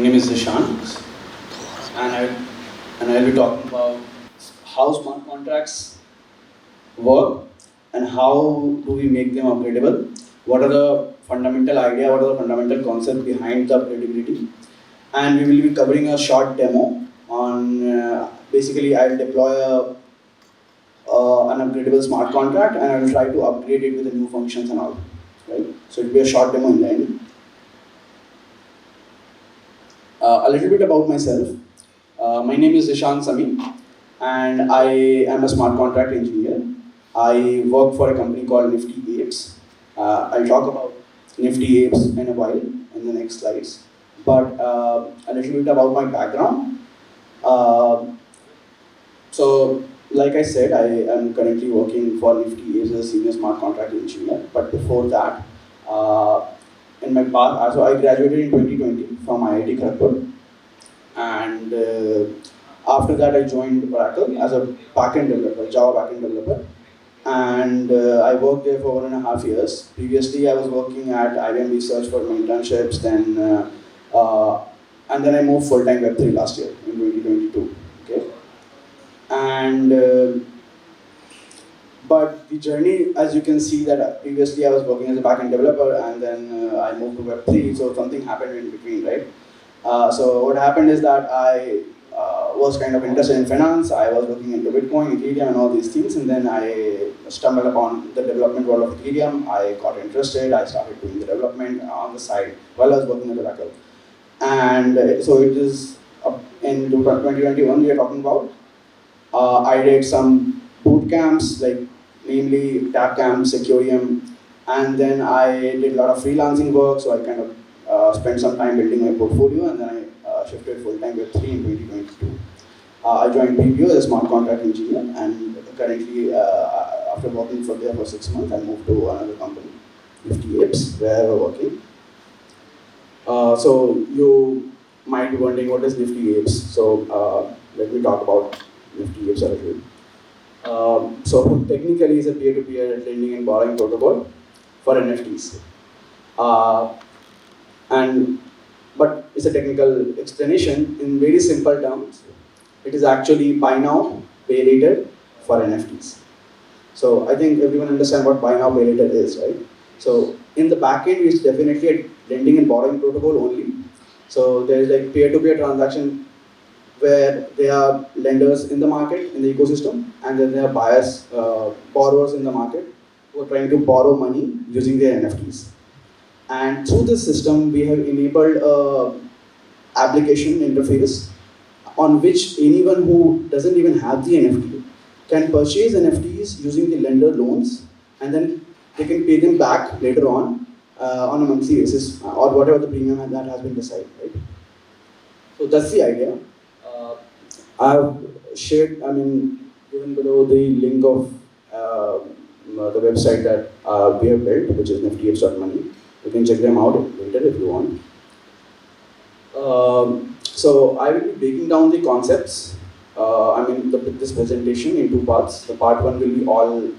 name is Zeeshan, and I'll be talking about how smart contracts work and how do we make them upgradable. What are the fundamental idea? What are the fundamental concepts behind the upgradability? And we will be covering a short demo on basically I'll deploy an upgradable smart contract and I will try to upgrade it with the new functions and all. Right? So it will be a short demo in the end. A little bit about myself. My name is Zeeshan and I am a smart contract engineer. I work for a company called Nifty Apes. I'll talk about Nifty Apes in a while in the next slides. But a little bit about my background. So, like I said, I am currently working for Nifty Apes as a senior smart contract engineer. But before that, in my past, so I graduated in 2020 from IIT Kharagpur, and after that I joined Oracle as a backend developer, Java backend developer, and I worked there for 1.5 years. Previously, I was working at IBM Research for my internships, and then I moved full-time Web3 last year in 2022. Okay, and but the journey, as you can see, that previously I was working as a backend developer, and then I moved to Web3, so something happened in between, right? So what happened is that I was kind of interested in finance. I was looking into Bitcoin, Ethereum, and all these things, and then I stumbled upon the development world of Ethereum. I got interested. I started doing the development on the side while I was working at Oracle. And so it is in 2021 we are talking about. I did some boot camps, like namely TabCamp, Securium, and then I did a lot of freelancing work, so I kind of spent some time building my portfolio, and then I shifted full-time Web3 in 2022. I joined PPO as a smart contract engineer, and currently, after working for there for 6 months, I moved to another company, Nifty Apes, where we're working. So you might be wondering what is Nifty Apes. So let me talk about Nifty Apes a little. So technically, it's a peer-to-peer lending and borrowing protocol for NFTs. But it's a technical explanation. In very simple terms, it is actually buy now, pay later for NFTs. So I think everyone understands what buy now, pay later is, right? So in the backend, it's definitely a lending and borrowing protocol only. So there is like peer-to-peer transaction where there are lenders in the market, in the ecosystem, and then there are buyers, borrowers in the market who are trying to borrow money using their NFTs. And through this system, we have enabled an application interface on which anyone who doesn't even have the NFT can purchase NFTs using the lender loans, and then they can pay them back later on a monthly basis or whatever the premium that has been decided, right? So that's the idea. I've shared, given below the link of the website that we have built, which is niftyapes.money. You can check them out later if you want. So I will be breaking down the concepts. This presentation in 2 parts. The part 1 will be all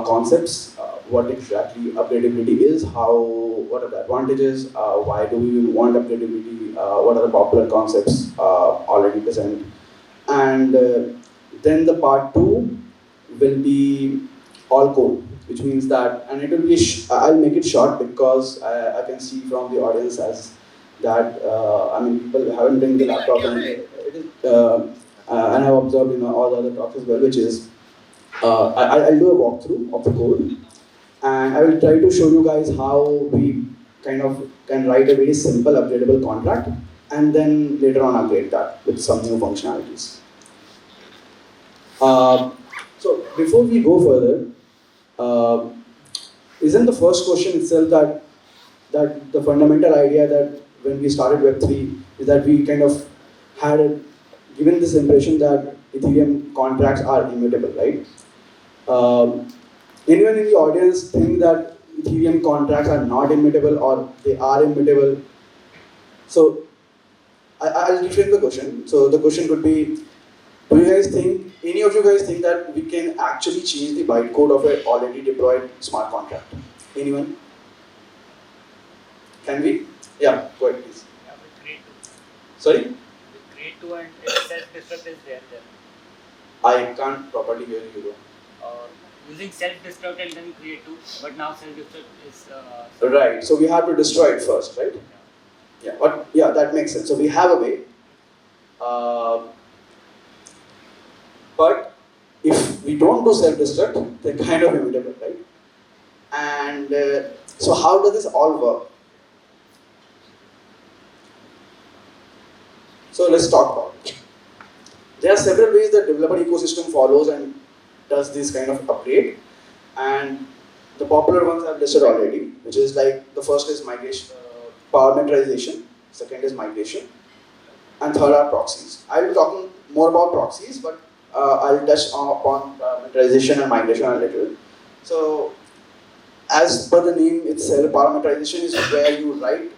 concepts. What exactly upgradability is, what are the advantages, why do we want upgradability, what are the popular concepts already present. And then the part 2 will be all code, which means that, and it will be, I'll make it short because I can see from the audience as that, people haven't bring the laptop, and and I've observed in all the other talks as well, which is, I'll do a walkthrough of the code, and I will try to show you guys how we kind of can write a very simple upgradable contract, and then later on upgrade that with some new functionalities. So before we go further, isn't the first question itself that the fundamental idea that when we started Web3 is that we kind of had given this impression that Ethereum contracts are immutable, right? Anyone in the audience think that Ethereum contracts are not immutable or they are immutable? So I'll reframe the question. So the question could be, any of you guys think that we can actually change the bytecode of an already deployed smart contract? Anyone? Can we? Yeah, go ahead please. Yeah, with 3 to Sorry? With create to and self-destruct is there then. I can't properly hear you though. Using self-destruct and then create to, but now self-destruct is... Right, so we have to destroy it first, right? Yeah, but yeah, that makes sense. So we have a way. But if we don't do self-destruct, they're kind of immutable, right? And so how does this all work? So let's talk about it. There are several ways the developer ecosystem follows and does this kind of upgrade. And the popular ones I've listed already, which is like the first is migration, parameterization, second is migration, and third are proxies. I'll be talking more about proxies, but I'll touch upon parameterization and migration a little. So, as per the name itself, parameterization is where you write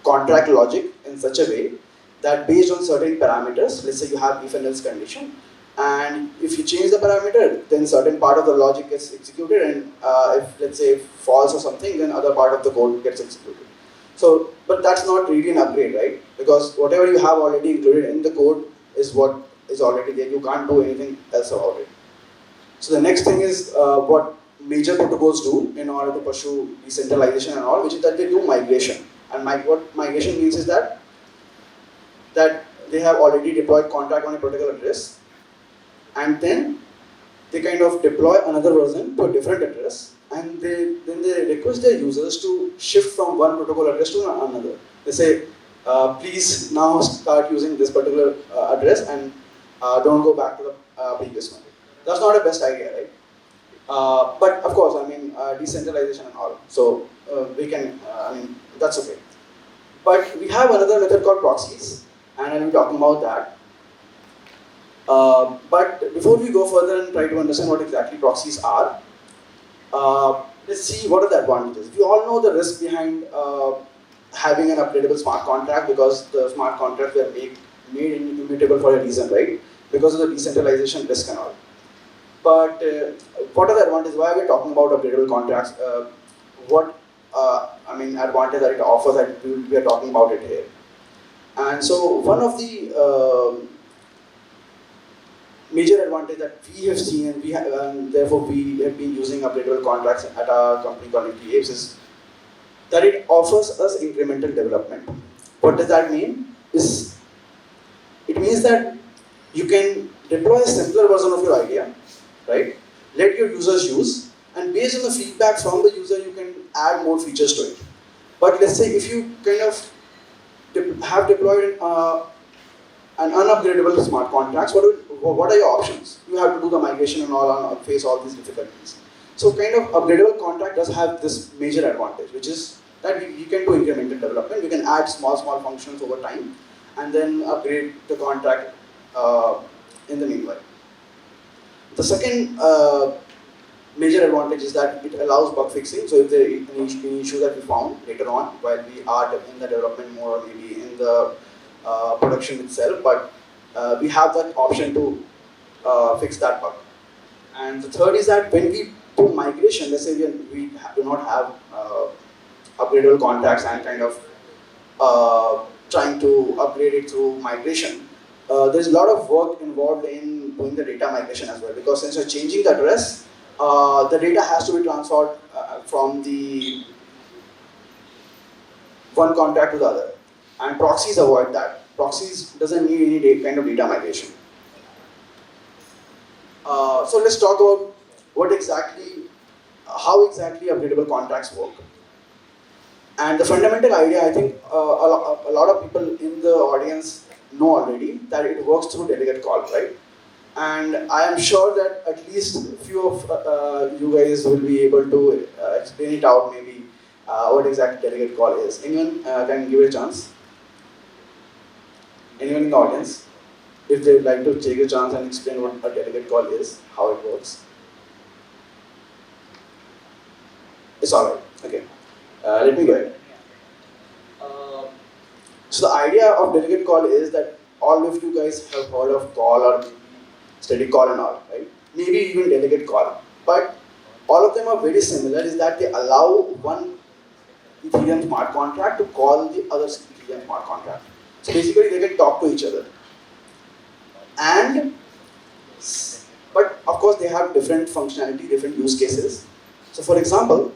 contract logic in such a way that based on certain parameters, let's say you have if and else condition, and if you change the parameter, then certain part of the logic gets executed, and if let's say false or something, then other part of the code gets executed. So, but that's not really an upgrade, right? Because whatever you have already included in the code is what is already there. You can't do anything else about it. So the next thing is what major protocols do in order to pursue decentralization and all, which is that they do migration. And what migration means is that they have already deployed contract on a particular address, and then they kind of deploy another version to a different address, and then they request their users to shift from one protocol address to another. They say, please now start using this particular address and don't go back to the previous one. That's not a best idea, right? But of course, I mean, decentralization and all. So we can, I mean, that's okay. But we have another method called proxies, and I'll be talking about that. But before we go further and try to understand what exactly proxies are, let's see what are the advantages. We all know the risk behind having an upgradable smart contract, because the smart contracts were made immutable for a reason, right? Because of the decentralization risk and all. But what are the advantages? Why are we talking about upgradable contracts? What advantage that it offers that we are talking about it here? And so one of the major advantage that we have seen, and therefore we have been using upgradable contracts at our company called Apes, is that it offers us incremental development. What does that mean? It means that you can deploy a simpler version of your idea, right? Let your users use, and based on the feedback from the user, you can add more features to it. But let's say if you kind of have deployed an unupgradable smart contracts, what are your options? You have to do the migration and all, and face all these difficulties. So kind of upgradable contract does have this major advantage, which is that you can do incremental development. You can add small functions over time, and then upgrade the contract in the meanwhile. The second major advantage is that it allows bug fixing. So if there is any issue that we found later on while we are in the development mode, or maybe in the production itself, but we have that option to fix that bug. And the third is that when we do migration, let's say we do not have upgradable contracts and kind of trying to upgrade it through migration, there's a lot of work involved in doing the data migration as well, because since you're changing the address, the data has to be transferred from the one contract to the other, and proxies avoid that. Proxies doesn't need any kind of data migration. So let's talk about how exactly upgradable contracts work. And the fundamental idea, I think a lot of people in the audience know already that it works through delegate call, right? And I am sure that at least a few of you guys will be able to explain it out, maybe what exactly delegate call is. Anyone can give it a chance? Anyone in the audience? If they would like to take a chance and explain what a delegate call is, how it works. It's alright, okay. Let me go ahead. So the idea of delegate call is that all of you guys have heard of call or static call and all, right? Maybe even delegate call. But all of them are very similar, is that they allow one Ethereum smart contract to call the other Ethereum smart contract. So basically they can talk to each other. And, but of course they have different functionality, different use cases. So for example,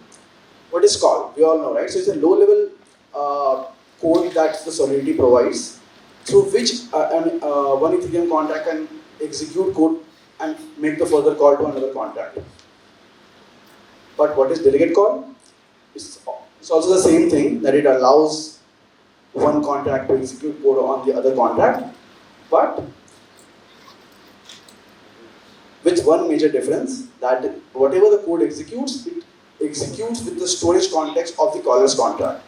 what is call? We all know, right? So it's a low-level code that the Solidity provides, through which one Ethereum contract can execute code and make the further call to another contract. But what is delegate call? It's also the same thing, that it allows one contract to execute code on the other contract, but with one major difference, that whatever the code executes, it executes with the storage context of the caller's contract.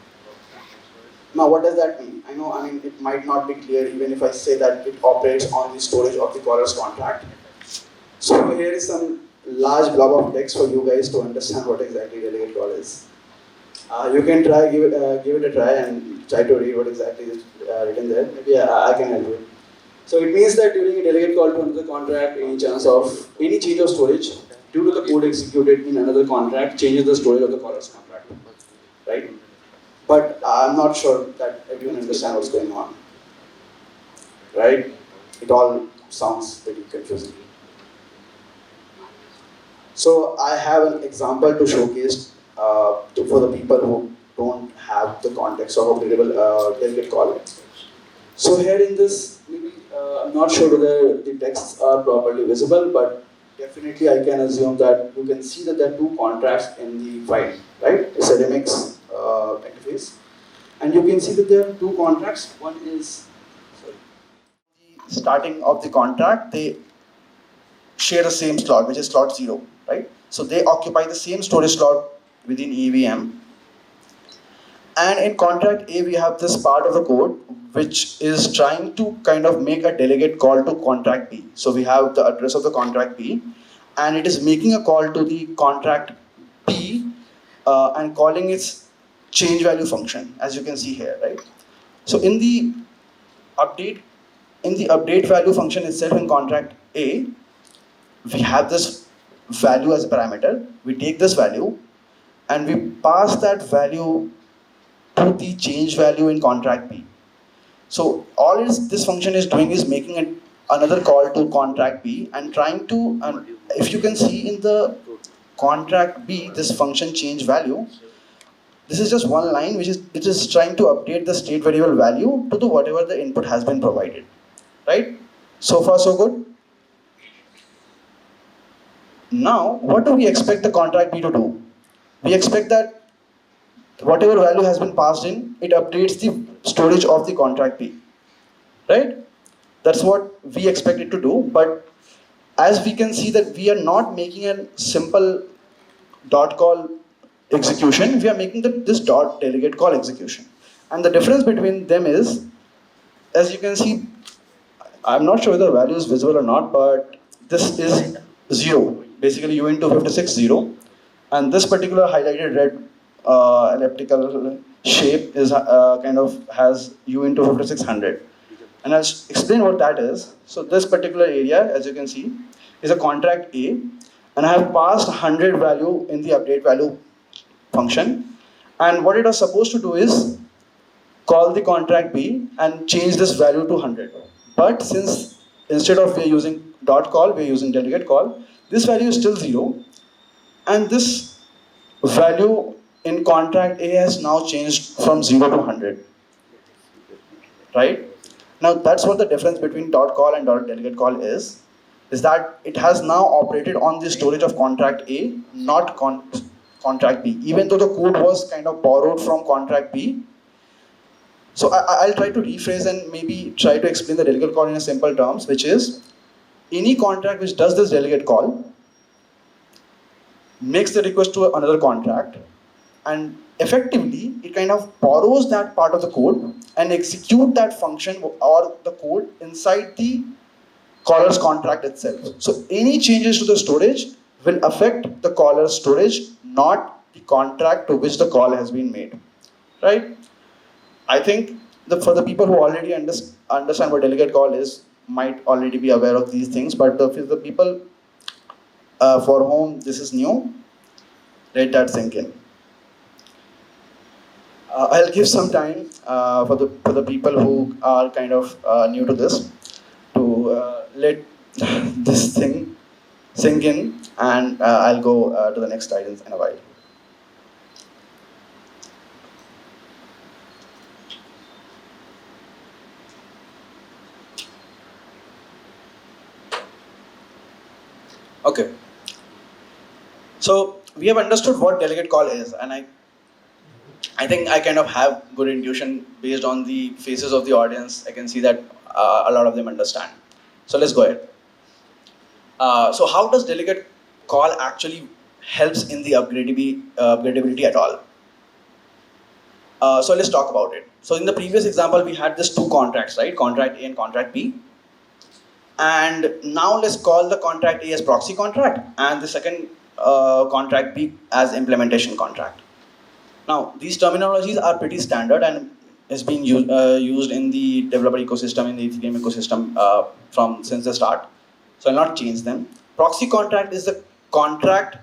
Now, what does that mean? I mean, it might not be clear even if I say that it operates on the storage of the caller's contract. So here is some large blob of text for you guys to understand what exactly delegate call is. You can try, give it a try and try to read what exactly is written there. Maybe I can help you. So it means that during a delegate call to another contract, any change of storage due to the code executed in another contract changes the storage of the caller's contract, right? But I'm not sure that everyone understands what's going on, right? It all sounds pretty confusing. So I have an example to showcase for the people who don't have the context of upgradable delegate call. So here in this, maybe I'm not sure whether the texts are properly visible, but definitely I can assume that you can see that there are two contracts in the file, right? It's a remix interface. And you can see that there are two contracts. One is, the starting of the contract, they share the same slot, which is slot 0, right? So they occupy the same storage slot within EVM. And in contract A, we have this part of the code which is trying to kind of make a delegate call to contract B. So we have the address of the contract B, and it is making a call to the contract B and calling its change value function, as you can see here, right? So in the update value function itself in contract A, we have this value as a parameter. We take this value and we pass that value to the change value in contract B. So all this function is doing is making another call to contract B and trying to, if you can see in the contract B, this function change value, this is just one line which is trying to update the state variable value to the whatever the input has been provided, right? So far so good. Now, what do we expect the contract B to do? We expect that whatever value has been passed in, it updates the storage of the contract B, right? That's what we expect it to do, but as we can see that we are not making a simple dot call execution, we are making this dot delegate call execution. And the difference between them is, as you can see, I'm not sure whether the value is visible or not, but this is 0, basically u into 56 0, and this particular highlighted red elliptical shape is kind of has u into 5600. And I'll explain what that is. So this particular area, as you can see, is a contract A, and I have passed 100 value in the update value function. And what it was supposed to do is call the contract B and change this value to 100. But since instead of we're using dot call, we're using delegate call, this value is still 0, and this value in contract A has now changed from 0 to 100, right? Now that's what the difference between dot call and dot delegate call is that it has now operated on the storage of contract A, not contract B, even though the code was kind of borrowed from contract B. So I'll try to rephrase and maybe try to explain the delegate call in a simple terms, which is any contract which does this delegate call makes the request to another contract, and effectively it kind of borrows that part of the code and execute that function or the code inside the caller's contract itself. So any changes to the storage will affect the caller's storage, not the contract to which the call has been made, right? I think for the people who already understand what delegate call is, might already be aware of these things, but the people for whom this is new, let that sink in. I'll give some time for the people who are kind of new to this to let this thing sink in, and I'll go to the next slide in a while. Okay. So we have understood what delegate call is, and I think I kind of have good intuition based on the faces of the audience. I can see that a lot of them understand. So let's go ahead. So how does delegate call actually helps in the upgradability at all? So let's talk about it. So in the previous example, we had this two contracts, right? Contract A and contract B. And now let's call the contract A as proxy contract and the second contract B as implementation contract. Now, these terminologies are pretty standard and is being used in the developer ecosystem, in the Ethereum ecosystem from since the start. So I'll not change them. Proxy contract is the contract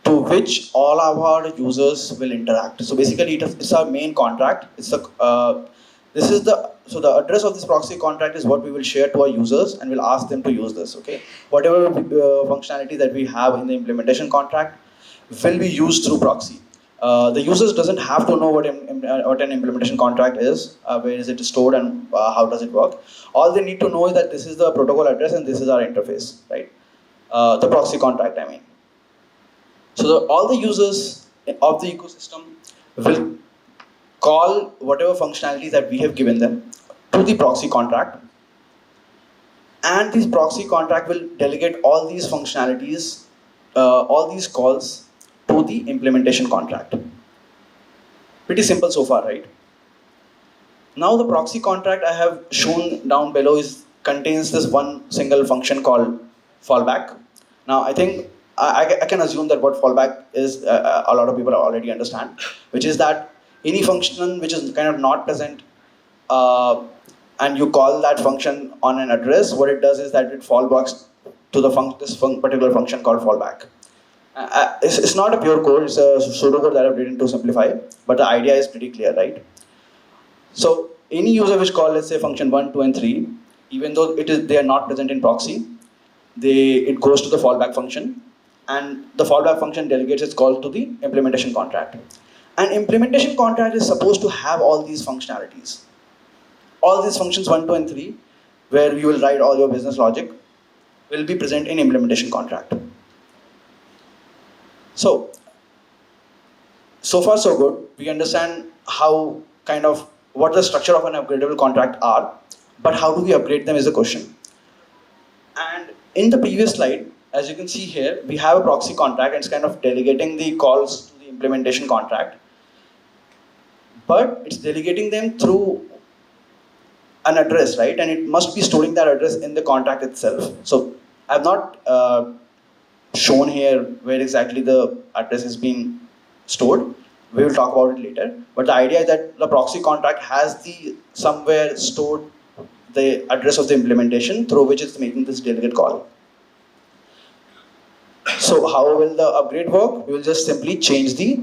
to which all of our users will interact. So basically, it's our main contract. This is the address of this proxy contract is what we will share to our users, and we'll ask them to use this. Okay, whatever functionality that we have in the implementation contract will be used through proxy. The users doesn't have to know what an implementation contract is, where is it stored, and how does it work. All they need to know is that this is the protocol address and this is our interface, right? The proxy contract, I mean. So all the users of the ecosystem will call whatever functionality that we have given them to the proxy contract, and this proxy contract will delegate all these functionalities, all these calls to the implementation contract. Pretty simple so far, right? Now the proxy contract I have shown down below contains this one single function called fallback. Now I think I can assume that what fallback is a lot of people already understand, which is that any function which is kind of not present and you call that function on an address, what it does is that it fallbacks to the particular function called fallback. It's not a pure code, it's a pseudocode that I've written to simplify, but the idea is pretty clear, right? So any user which call, let's say, function 1, 2, and 3, even though they are not present in proxy, it goes to the fallback function, and the fallback function delegates its call to the implementation contract. And implementation contract is supposed to have all these functionalities. All these functions 1, 2, and 3, where you will write all your business logic, will be present in implementation contract. So far so good. We understand how what the structure of an upgradable contract are, but how do we upgrade them is the question. And in the previous slide, as you can see here, we have a proxy contract and it's kind of delegating the calls to the implementation contract, but it's delegating them through an address, right? And it must be storing that address in the contract itself. So I've not shown here where exactly the address is being stored. We will talk about it later. But the idea is that the proxy contract has somewhere stored the address of the implementation through which it's making this delegate call. So how will the upgrade work? We will just simply change the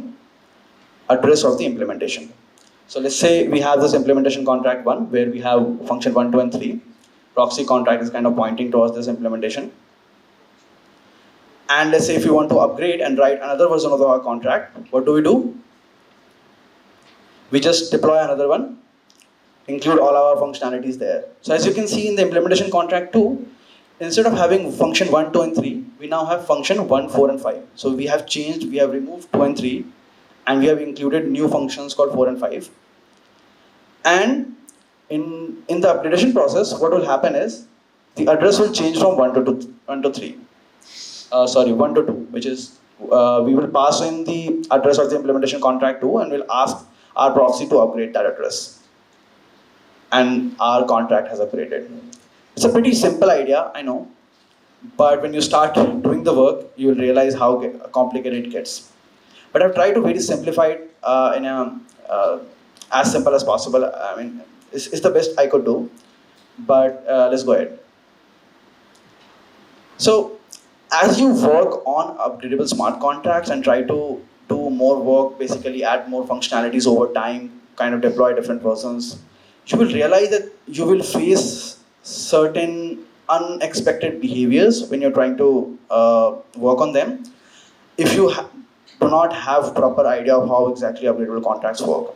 address of the implementation. So let's say we have this implementation contract 1 where we have function 1, 2, and 3. Proxy contract is kind of pointing towards this implementation. And let's say if you want to upgrade and write another version of our contract, what do? We just deploy another one, include all our functionalities there. So as you can see in the implementation contract 2, instead of having function 1, 2, and 3, we now have function 1, 4, and 5. So we have removed 2 and 3, and we have included new functions called 4 and 5. And in the upgradation process, what will happen is the address will change from 1 to 3. 1 to 2, which is we will pass in the address of the implementation contract 2 and we'll ask our proxy to upgrade that address. And our contract has upgraded. It's a pretty simple idea, I know, but when you start doing the work, you will realize how complicated it gets. But I've tried to very simplify it in as simple as possible. I mean, it's the best I could do, but let's go ahead. So as you work on upgradable smart contracts and try to do more work, basically add more functionalities over time, kind of deploy different versions, you will realize that you will face certain unexpected behaviors when you're trying to work on them if you do not have proper idea of how exactly upgradable contracts work.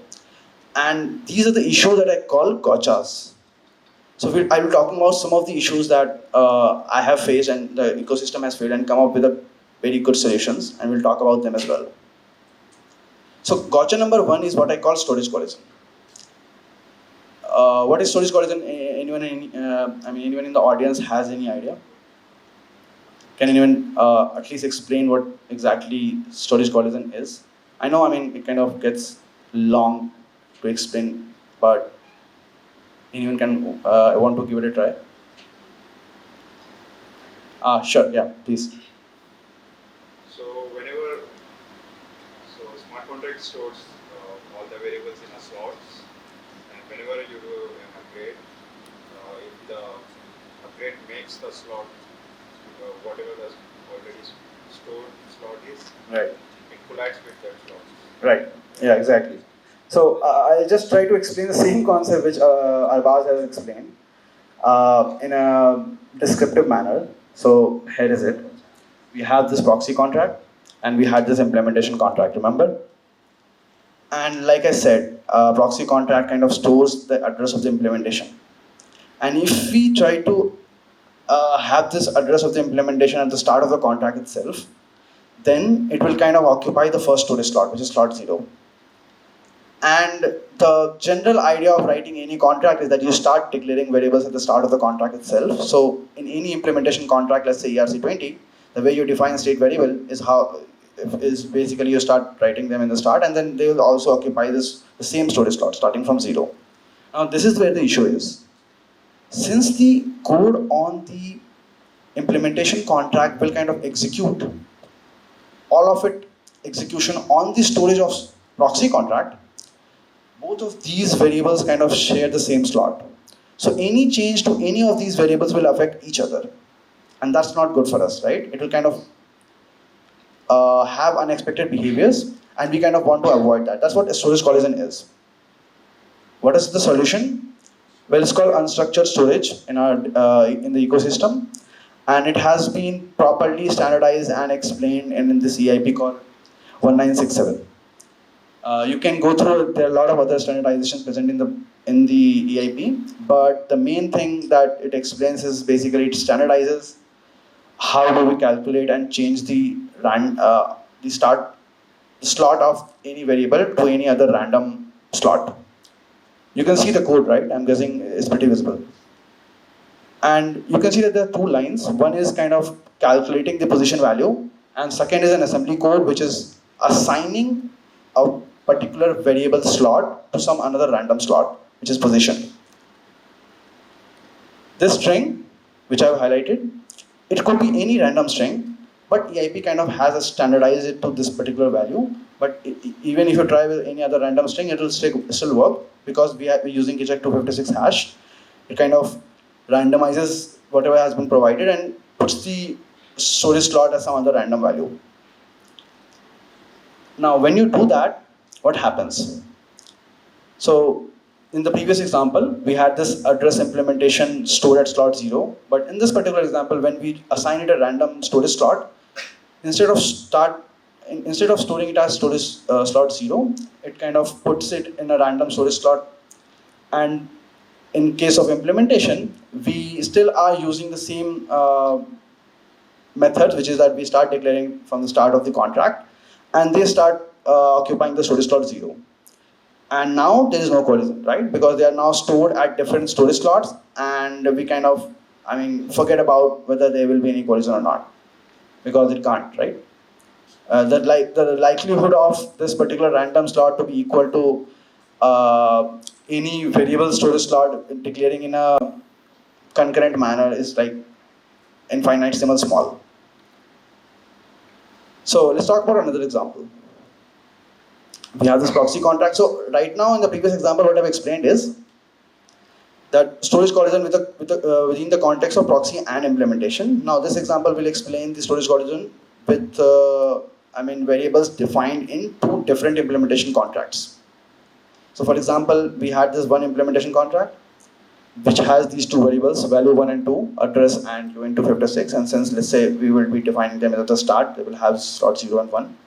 And these are the issues that I call gotchas. So I will talk about some of the issues that I have faced and the ecosystem has faced and come up with a very good solutions, and we'll talk about them as well. So gotcha number one is what I call storage collision. What is storage collision? Anyone in the audience has any idea? Can anyone at least explain what exactly storage collision is? I know, it kind of gets long to explain, but anyone can want to give it a try? Sure, yeah, please. So whenever, smart contract stores all the variables in a slots, and whenever you do an upgrade, if the upgrade makes the slot, whatever the already stored slot is, Right. it collides with that slot. Right. Yeah, exactly. So I'll just try to explain the same concept which Arbaz has explained in a descriptive manner. So here is it. We have this proxy contract and we had this implementation contract, remember? And like I said, proxy contract kind of stores the address of the implementation. And if we try to have this address of the implementation at the start of the contract itself, then it will kind of occupy the first storage slot, which is slot 0. And the general idea of writing any contract is that you start declaring variables at the start of the contract itself. So in any implementation contract, let's say ERC20, the way you define state variable is basically you start writing them in the start, and then they will also occupy the same storage slot starting from 0. Now this is where the issue is. Since the code on the implementation contract will kind of execute all of it execution on the storage of proxy contract, both of these variables kind of share the same slot. So any change to any of these variables will affect each other. And that's not good for us, right? It will kind of have unexpected behaviors, and we kind of want to avoid that. That's what a storage collision is. What is the solution? Well, it's called unstructured storage in the ecosystem, and it has been properly standardized and explained in this EIP called 1967. You can go through. There are a lot of other standardizations present in the EIP, but the main thing that it explains is basically it standardizes how do we calculate and change the slot of any variable to any other random slot. You can see the code, right? I'm guessing it's pretty visible. And you can see that there are two lines. One is kind of calculating the position value, and second is an assembly code which is assigning a particular variable slot to some another random slot, which is position. This string, which I've highlighted, it could be any random string, but EIP kind of has a standardized it to this particular value. But even if you try with any other random string, it will still work because we're using KJAC 256 hash. It kind of randomizes whatever has been provided and puts the storage slot as some other random value. Now, when you do that, what happens? So, in the previous example, we had this address implementation stored at slot 0. But in this particular example, when we assign it a random storage slot, instead of storing it as storage slot 0, it kind of puts it in a random storage slot. And in case of implementation, we still are using the same method, which is that we start declaring from the start of the contract, and they start occupying the storage slot 0. And now there is no collision, right? Because they are now stored at different storage slots, and we kind of, forget about whether there will be any collision or not, because it can't, right? The likelihood of this particular random slot to be equal to any variable storage slot declaring in a concurrent manner is like infinitesimal small. So let's talk about another example. We have this proxy contract. So right now in the previous example, what I've explained is that storage collision within the context of proxy and implementation. Now this example will explain the storage collision with variables defined in two different implementation contracts. So for example, we had this one implementation contract which has these two variables, value 1 and 2, address and u 56, and since let's say we will be defining them at the start, they will have slot 0 and 1.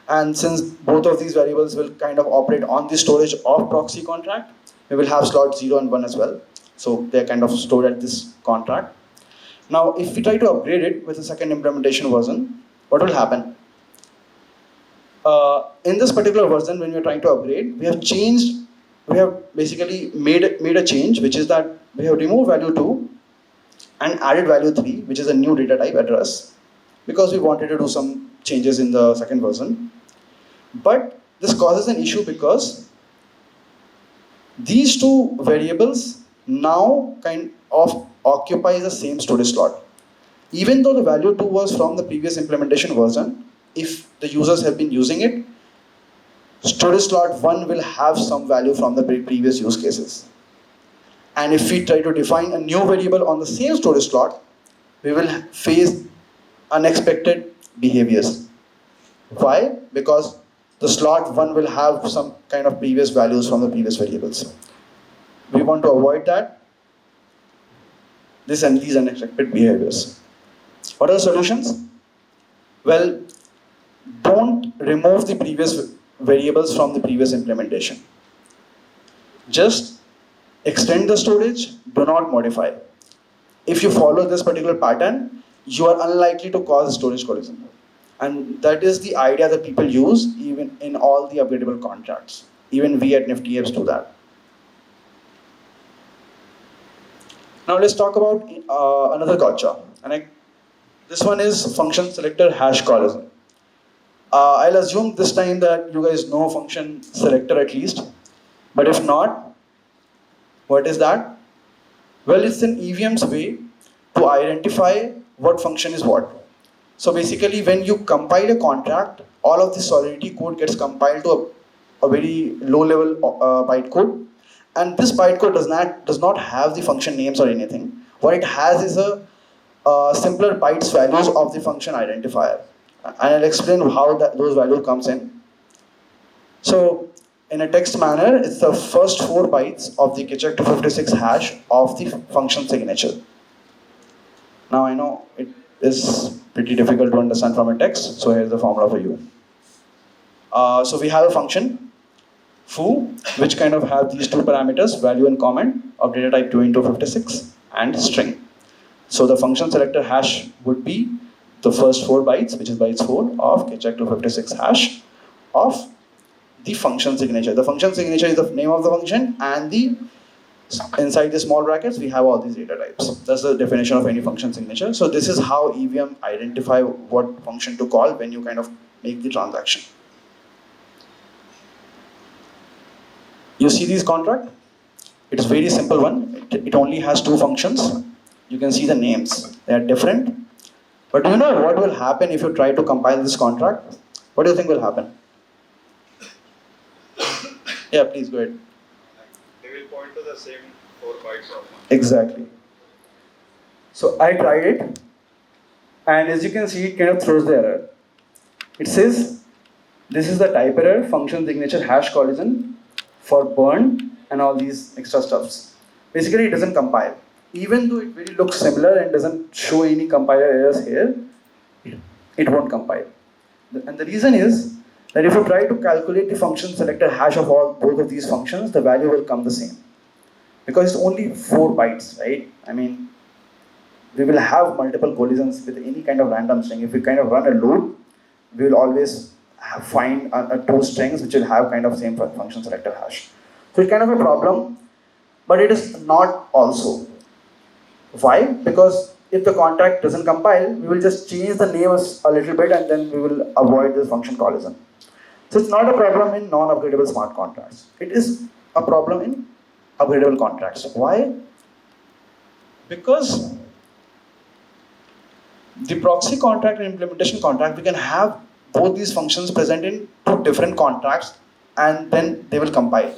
And since both of these variables will kind of operate on the storage of proxy contract, we will have slot 0 and 1 as well. So they're kind of stored at this contract. Now, if we try to upgrade it with the second implementation version, what will happen? In this particular version, when we're trying to upgrade, we have basically made a change, which is that we have removed value 2 and added value 3, which is a new data type address, because we wanted to do some changes in the second version. But this causes an issue because these two variables now kind of occupy the same storage slot. Even though the value 2 was from the previous implementation version, if the users have been using it, storage slot 1 will have some value from the previous use cases. And if we try to define a new variable on the same storage slot, we will face unexpected behaviors. Why? Because the slot 1 will have some kind of previous values from the previous variables. We want to avoid that, these unexpected behaviors. What are the solutions? Well, don't remove the previous variables from the previous implementation. Just extend the storage, do not modify. If you follow this particular pattern, you are unlikely to cause storage collision. And that is the idea that people use even in all the upgradable contracts. Even we at Nifty Apps do that. Now let's talk about another gotcha. This one is function selector hash collision. I'll assume this time that you guys know function selector at least. But if not, what is that? Well, it's an EVM's way to identify what function is what. So basically, when you compile a contract, all of the Solidity code gets compiled to a very low-level bytecode, and this bytecode does not have the function names or anything. What it has is a simpler bytes values of the function identifier, and I'll explain how those values comes in. So in a text manner, it's the first 4 bytes of the Kitchak 256 hash of the function signature. Now I know it is pretty difficult to understand from a text, so here's the formula for you. So we have a function foo, which kind of have these two parameters, value and comment of data type 2 into 56 and string. So the function selector hash would be the first 4 bytes, which is bytes 4 of Kitchak 256 hash of the function signature. The function signature is the name of the function, and inside the small brackets we have all these data types. That's the definition of any function signature. So this is how EVM identify what function to call when you kind of make the transaction. You see this contract? It's a very simple one. It only has 2 functions. You can see the names. They are different. But do you know what will happen if you try to compile this contract? What do you think will happen? Yeah, please go ahead. They will point to the same 4 bytes of function. Exactly. So I tried it, and as you can see, it kind of throws the error. It says, this is the type error, function signature hash collision for burn and all these extra stuffs. Basically, it doesn't compile. Even though it really looks similar and doesn't show any compiler errors here, it won't compile. And the reason is that if you try to calculate the function selector hash of both of these functions, the value will come the same. Because it's only 4 bytes, right? I mean, we will have multiple collisions with any kind of random string. If we kind of run a loop, we will always find 2 strings which will have kind of same function selector hash. So it's kind of a problem, but it is not also. Why? Because if the contract doesn't compile, we will just change the name a little bit and then we will avoid this function collision. So it's not a problem in non-upgradable smart contracts. It is a problem in upgradable contracts. Why? Because the proxy contract and implementation contract, we can have both these functions present in 2 different contracts and then they will compile.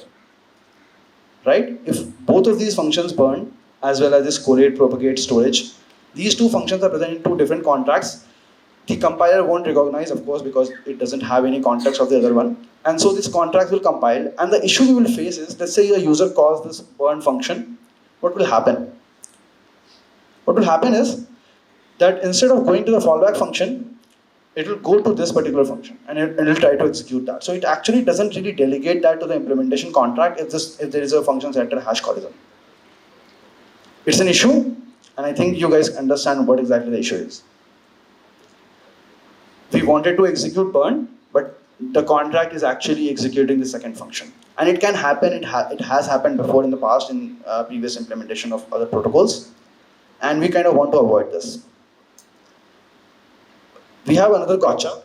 Right? If both of these functions burn, as well as this collate, propagate, storage, these 2 functions are present in 2 different contracts, the compiler won't recognize, of course, because it doesn't have any context of the other one. And so this contract will compile. And the issue we will face is, let's say a user calls this burn function. What will happen? What will happen is that instead of going to the fallback function, it will go to this particular function and it will try to execute that. So it actually doesn't really delegate that to the implementation contract if there is a function selector hash collision. It's an issue, and I think you guys understand what exactly the issue is. We wanted to execute burn, but the contract is actually executing the second function. And it can happen, it has happened before in the past in previous implementation of other protocols. And we kind of want to avoid this. We have another gotcha,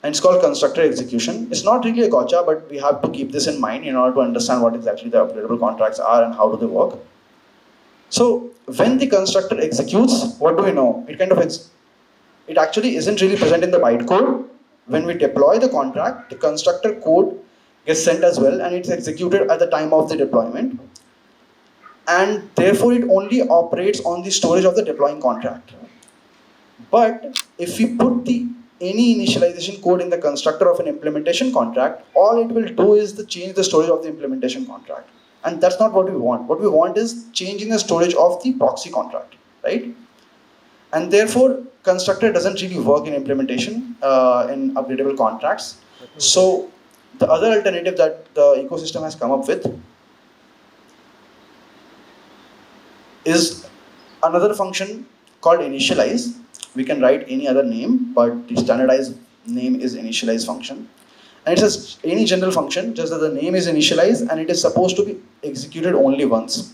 and it's called constructor execution. It's not really a gotcha, but we have to keep this in mind in order to understand what exactly the upgradable contracts are and how do they work. So when the constructor executes, what do we know? It actually isn't really present in the bytecode. When we deploy the contract, the constructor code gets sent as well, and it's executed at the time of the deployment. And therefore, it only operates on the storage of the deploying contract. But if we put any initialization code in the constructor of an implementation contract, all it will do is to change the storage of the implementation contract. And that's not what we want. What we want is changing the storage of the proxy contract, right? And therefore, constructor doesn't really work in implementation in upgradable contracts. So the other alternative that the ecosystem has come up with is another function called initialize. We can write any other name, but the standardized name is initialize function. And it says any general function, just that the name is initialized and it is supposed to be executed only once.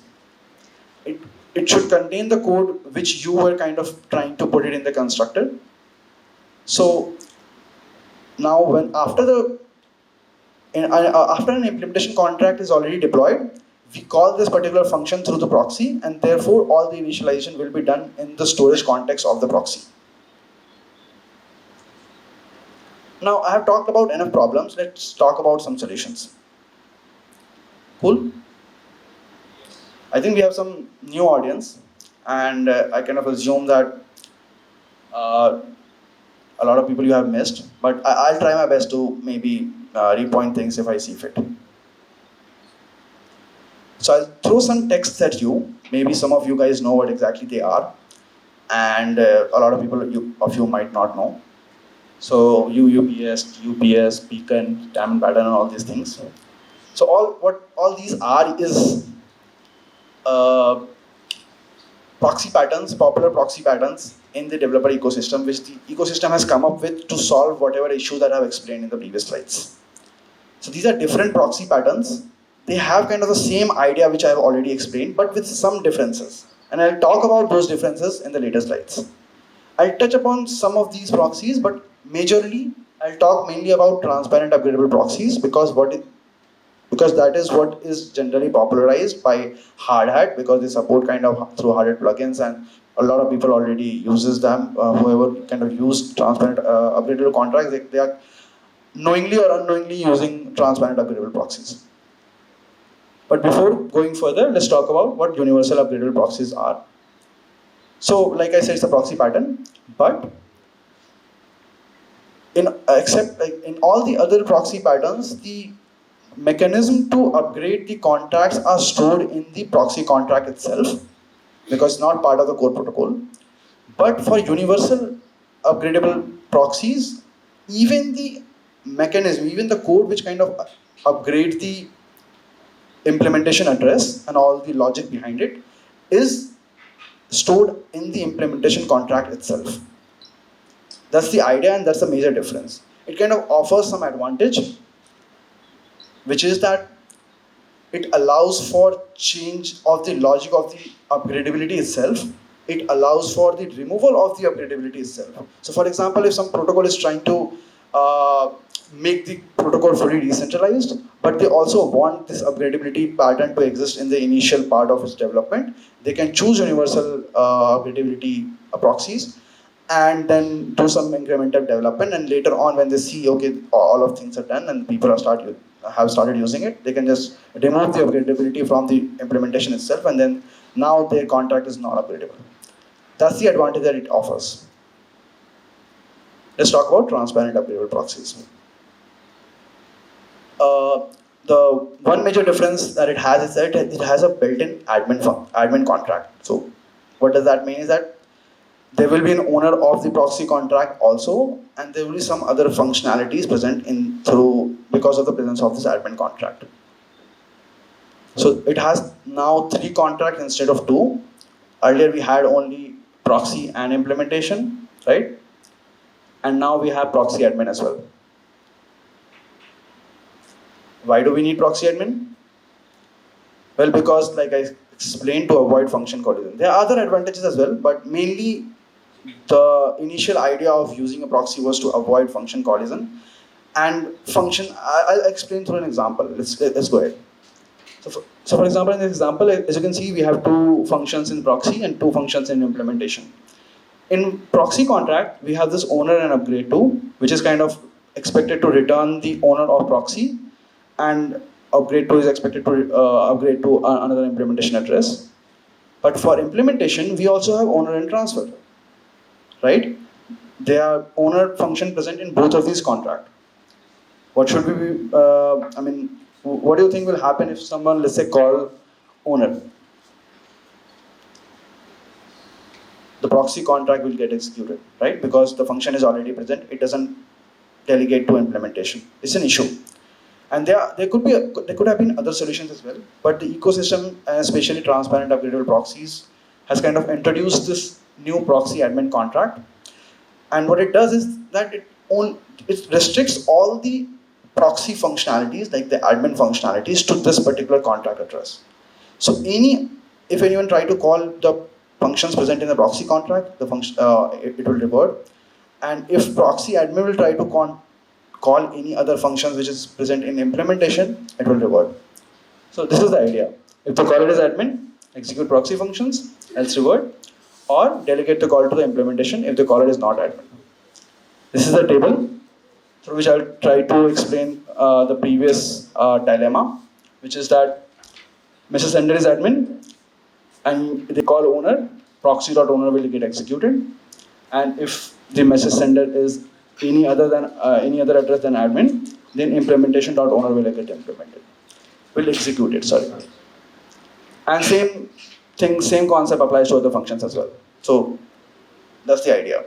It should contain the code which you were kind of trying to put it in the constructor. So now when after an implementation contract is already deployed, we call this particular function through the proxy, and therefore all the initialization will be done in the storage context of the proxy. Now I have talked about enough problems, let's talk about some solutions. Cool? I think we have some new audience, and I kind of assume that a lot of people you have missed, but I'll try my best to maybe repoint things if I see fit. So I'll throw some texts at you. Maybe some of you guys know what exactly they are, and a lot of people of you might not know. So UUPS, UPS, beacon, diamond pattern, and all these things. So what all these are is proxy patterns, popular proxy patterns in the developer ecosystem, which the ecosystem has come up with to solve whatever issue that I've explained in the previous slides. So these are different proxy patterns. They have kind of the same idea which I have already explained, but with some differences. And I'll talk about those differences in the later slides. I'll touch upon some of these proxies, but majorly I'll talk mainly about transparent upgradable proxies because that is what is generally popularized by Hard Hat, because they support kind of through Hard Hat plugins, and a lot of people already uses them. Whoever kind of use transparent upgradable contracts, they are knowingly or unknowingly using transparent upgradable proxies. But before going further, let's talk about what universal upgradable proxies are. So, like I said, it's a proxy pattern, but in all the other proxy patterns, the mechanism to upgrade the contracts are stored in the proxy contract itself, because it's not part of the core protocol. But for universal upgradable proxies, even the mechanism, even the code which kind of upgrades the implementation address and all the logic behind it is stored in the implementation contract itself. That's the idea, and that's the major difference. It kind of offers some advantage, which is that it allows for change of the logic of the upgradability itself. It allows for the removal of the upgradability itself. So for example, if some protocol is trying to make the protocol fully decentralized, but they also want this upgradability pattern to exist in the initial part of its development, they can choose universal upgradability proxies and then do some incremental development, and later on when they see, okay, all of things are done and people have started using it, they can just remove the upgradability from the implementation itself, and then now their contract is not upgradable. That's the advantage that it offers. Let's talk about transparent upgradable proxies. The one major difference that it has is that it has a built-in admin contract. So what does that mean is that there will be an owner of the proxy contract also, and there will be some other functionalities present in through because of the presence of this admin contract. So it has now 3 contracts instead of 2. Earlier we had only proxy and implementation, right? And now we have proxy admin as well. Why do we need proxy admin? Well, because like I explained, to avoid function collision. There are other advantages as well, but mainly the initial idea of using a proxy was to avoid function collision. And I'll explain through an example. Let's go ahead. So for example, in this example, as you can see, we have 2 functions in proxy and 2 functions in implementation. In proxy contract, we have this owner and upgrade to, which is kind of expected to return the owner of proxy, and upgrade to is expected to upgrade to another implementation address. But for implementation, we also have owner and transfer, right? They are owner function present in both of these contracts. What should we be, what do you think will happen if someone, let's say, call owner? The proxy contract will get executed, right? Because the function is already present, it doesn't delegate to implementation. It's an issue. And there could have been other solutions as well, but the ecosystem, especially transparent upgradable proxies, has kind of introduced this new proxy admin contract. And what it does is that it restricts all the proxy functionalities, like the admin functionalities, to this particular contract address. So if anyone try to call the functions present in the proxy contract, it will revert. And if proxy admin will try to call any other functions which is present in implementation, it will revert. So this is the idea. If the caller is admin, execute proxy functions, else revert, or delegate the call to the implementation if the caller is not admin. This is the table through which I will try to explain the previous dilemma, which is that Mrs. Sender is admin, and they call owner, proxy.owner will get executed, and if the message sender is any other address than admin, then implementation.owner will get implemented, will execute it, sorry. And same concept applies to other functions as well. So that's the idea.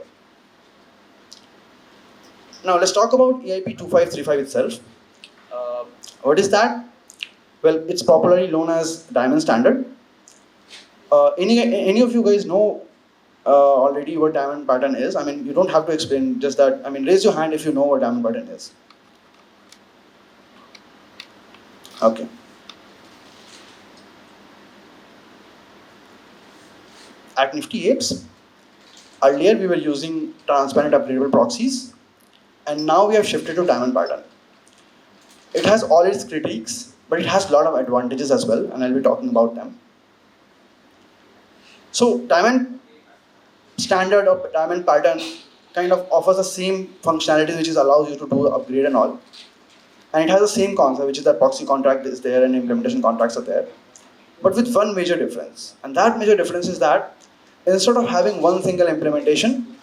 Now let's talk about EIP 2535 itself. What is that? Well, it's popularly known as Diamond Standard. Any of you guys know already what diamond pattern is? I mean, you don't have to explain, just that, I mean, raise your hand if you know what diamond pattern is. Okay. At Nifty Apes, earlier we were using transparent upgradable proxies, and now we have shifted to diamond pattern. It has all its critiques, but it has a lot of advantages as well, and I'll be talking about them. So diamond standard or diamond pattern kind of offers the same functionality which allows you to do upgrade and all. And it has the same concept, which is that proxy contract is there and implementation contracts are there. But with one major difference. And that major difference is that instead of having one single implementation,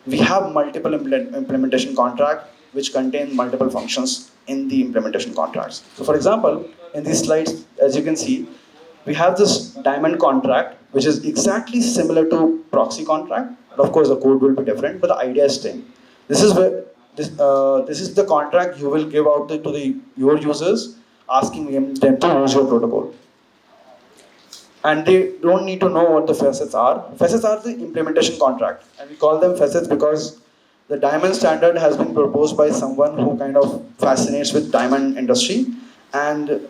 we have multiple implementation contracts which contain multiple functions in the implementation contracts. So for example, in these slides, as you can see, we have this diamond contract, which is exactly similar to proxy contract. But of course, the code will be different, but the idea is same. This is where this is the contract you will give out to your users, asking them to use your protocol. And they don't need to know what the facets are. Facets are the implementation contract, and we call them facets because the diamond standard has been proposed by someone who kind of fascinates with diamond industry and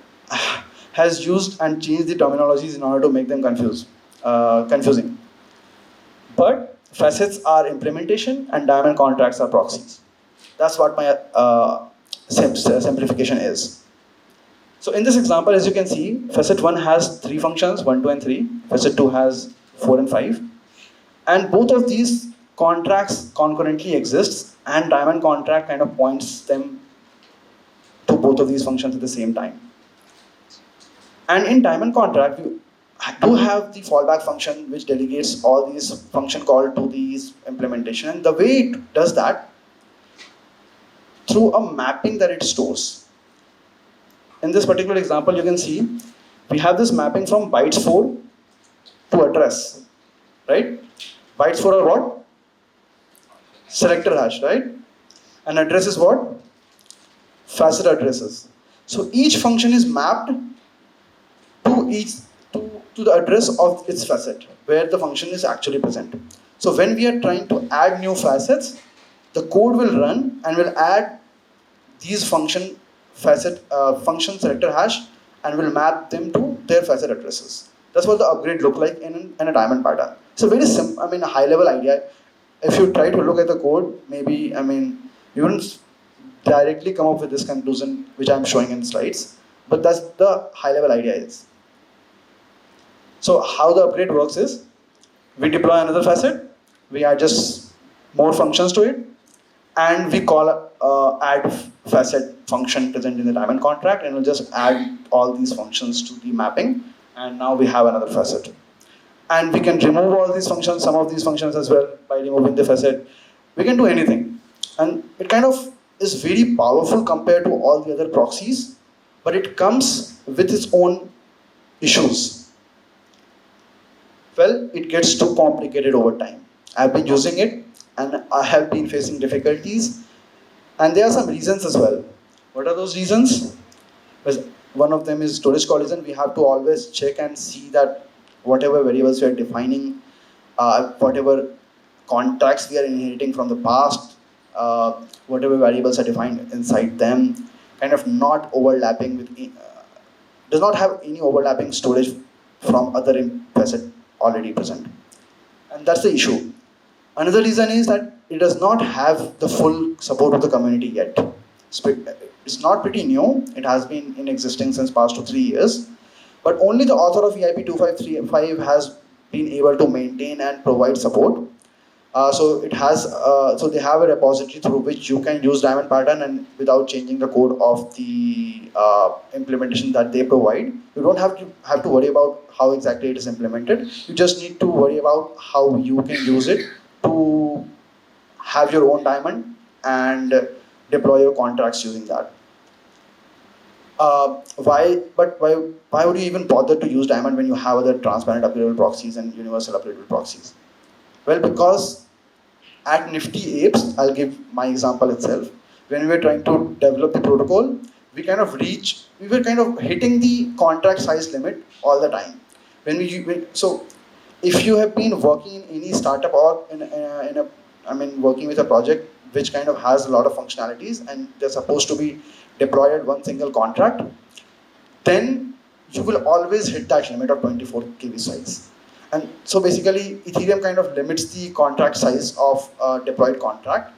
has used and changed the terminologies in order to make them confusing. But facets are implementation and diamond contracts are proxies. That's what my simplification is. So in this example, as you can see, facet 1 has 3 functions, 1, 2, and 3. Facet 2 has 4 and 5. And both of these contracts concurrently exist, and diamond contract kind of points them to both of these functions at the same time. And in diamond contract, do have the fallback function which delegates all these function call to these implementation, and the way it does that through a mapping that it stores. In this particular example, you can see we have this mapping from bytes 4 to address, right? Bytes 4 are what? Selector hash, right? And address is what? Facet addresses. So each function is mapped to each to the address of its facet where the function is actually present. So when we are trying to add new facets, the code will run and will add these function selector hash and will map them to their facet addresses. That's what the upgrade look like in a diamond pattern. It's a very simple, I mean, a high level idea. If you try to look at the code, maybe, I mean, you wouldn't directly come up with this conclusion which I'm showing in slides, but that's the high level idea is. So how the upgrade works is, we deploy another facet, we add just more functions to it, and we call add facet function present in the diamond contract, and we'll just add all these functions to the mapping, and now we have another facet. And we can remove all these functions, some of these functions as well, by removing the facet. We can do anything. And it kind of is very powerful compared to all the other proxies, but it comes with its own issues. Well, it gets too complicated over time. I've been using it and I have been facing difficulties, and there are some reasons as well. What are those reasons? Well, one of them is storage collision. We have to always check and see that whatever variables we are defining, whatever contracts we are inheriting from the past, whatever variables are defined inside them, kind of not overlapping with, does not have any overlapping storage from other facet already present. And that's the issue. Another reason is that it does not have the full support of the community yet. It's not pretty new. It has been in existence since past 3 years. But only the author of EIP 2535 has been able to maintain and provide support. So they have a repository through which you can use diamond pattern and without changing the code of the implementation that they provide. You don't have to worry about how exactly it is implemented. You just need to worry about how you can use it to have your own diamond and deploy your contracts using that. Why would you even bother to use diamond when you have other transparent upgradable proxies and universal upgradable proxies? Well, because at Nifty Apes, I'll give my example itself. When we were trying to develop the protocol, we were kind of hitting the contract size limit all the time. So if you have been working in any startup or working with a project which kind of has a lot of functionalities and they're supposed to be deployed at one single contract, then you will always hit that limit of 24 KB size. And so basically, Ethereum kind of limits the contract size of a deployed contract.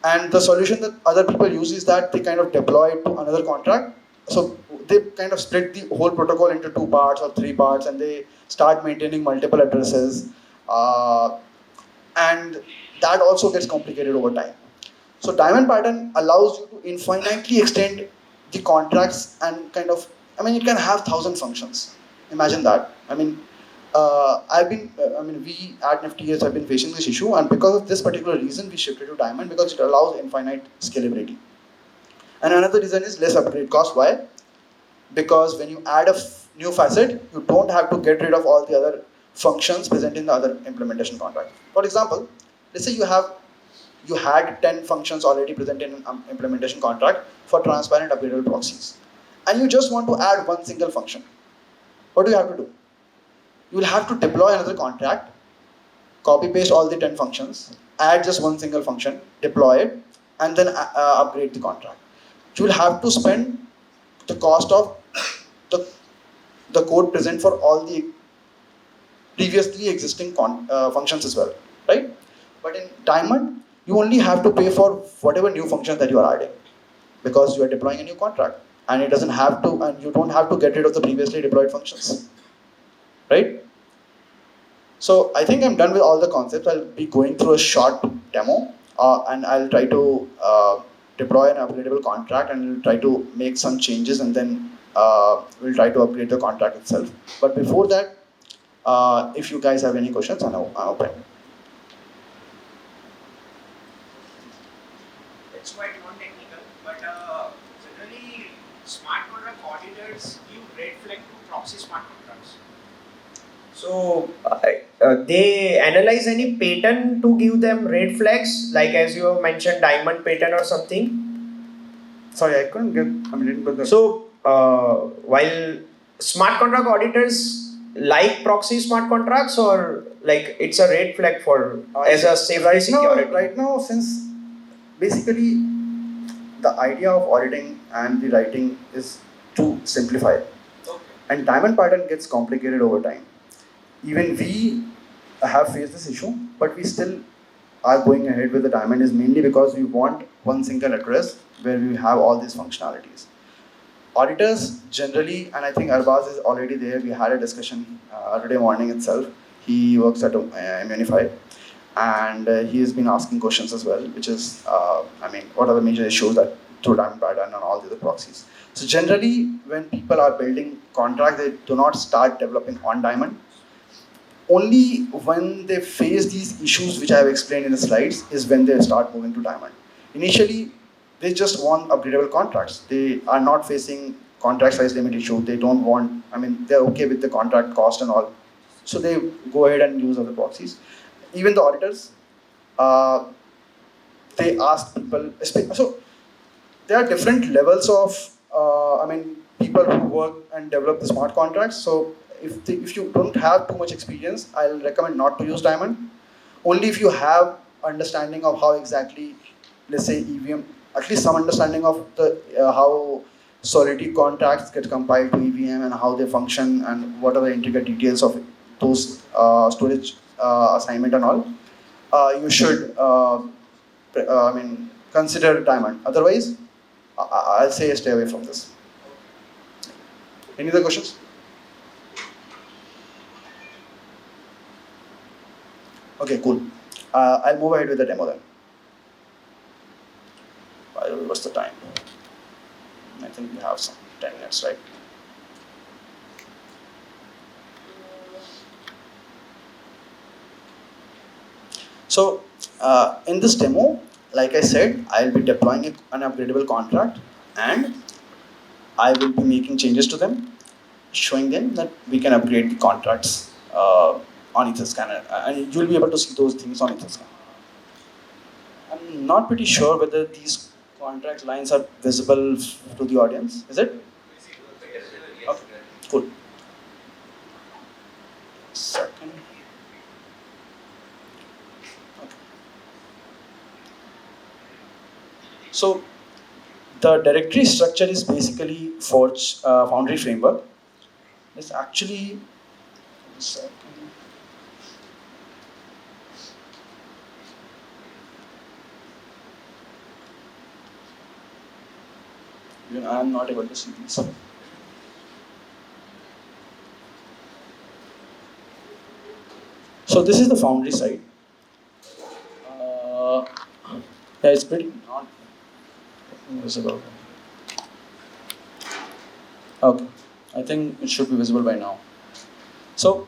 And the solution that other people use is that they kind of deploy it to another contract. So they kind of split the whole protocol into 2 parts or 3 parts, and they start maintaining multiple addresses. And that also gets complicated over time. So Diamond pattern allows you to infinitely extend the contracts and kind of, it can have 1,000 functions. Imagine that. We at Nifty have been facing this issue, and because of this particular reason, we shifted to Diamond because it allows infinite scalability. And another reason is less upgrade cost. Why? Because when you add a new facet, you don't have to get rid of all the other functions present in the other implementation contract. For example, let's say you had 10 functions already present in an implementation contract for transparent upgradable proxies, and you just want to add one single function. What do you have to do? You will have to deploy another contract, copy paste all the 10 functions, add just one single function, deploy it, and then upgrade the contract. You will have to spend the cost of the code present for all the previously existing functions as well, right? But in Diamond, you only have to pay for whatever new function that you are adding, because you are deploying a new contract, and you don't have to get rid of the previously deployed functions. Right? So I think I'm done with all the concepts. I'll be going through a short demo, and I'll try to deploy an upgradable contract, and we'll try to make some changes, and then we'll try to upgrade the contract itself. But before that, If you guys have any questions, I'm open. It's quite non-technical, but generally smart contract auditors give red flag to proxy smart contracts. So they analyze any pattern to give them red flags, like as you have mentioned, diamond pattern or something. Sorry, I couldn't get. I mean, didn't. So while smart contract auditors like proxy smart contracts, or like it's a red flag for as a safety security. Right now, since basically the idea of auditing and the writing is to simplify, and diamond pattern gets complicated over time. Even we have faced this issue, but we still are going ahead with the diamond is mainly because we want one single address where we have all these functionalities. Auditors generally, and I think Arbaz is already there, we had a discussion today morning itself. He works at Immunify, and he has been asking questions as well, which is, what are the major issues that through diamond pattern and all the other proxies. So generally, when people are building contracts, they do not start developing on diamond. Only when they face these issues, which I have explained in the slides, is when they start moving to diamond. Initially, they just want upgradable contracts. They are not facing contract size limit issue. They don't want, they're okay with the contract cost and all. So they go ahead and use other proxies. Even the auditors, they ask people, so there are different levels of, people who work and develop the smart contracts. So if you don't have too much experience, I'll recommend not to use diamond. Only if you have understanding of how exactly, let's say EVM, at least some understanding of the how Solidity contracts get compiled to EVM and how they function and what are the intricate details of those storage assignment and all, you should consider diamond. Otherwise, I'll say stay away from this. Any other questions? Okay, cool. I'll move ahead with the demo then. What's the time? I think we have some 10 minutes, right? So, in this demo, like I said, I'll be deploying an upgradable contract and I will be making changes to them, showing them that we can upgrade the contracts on Etherscan, and you'll be able to see those things on Etherscan. I'm not pretty sure whether these contract lines are visible to the audience. Is it? Okay, cool. Second. Okay. So the directory structure is basically Forge Foundry framework. It's actually I am not able to see these. So this is the Foundry side. Yeah, it's pretty not visible. Okay, I think it should be visible by now. So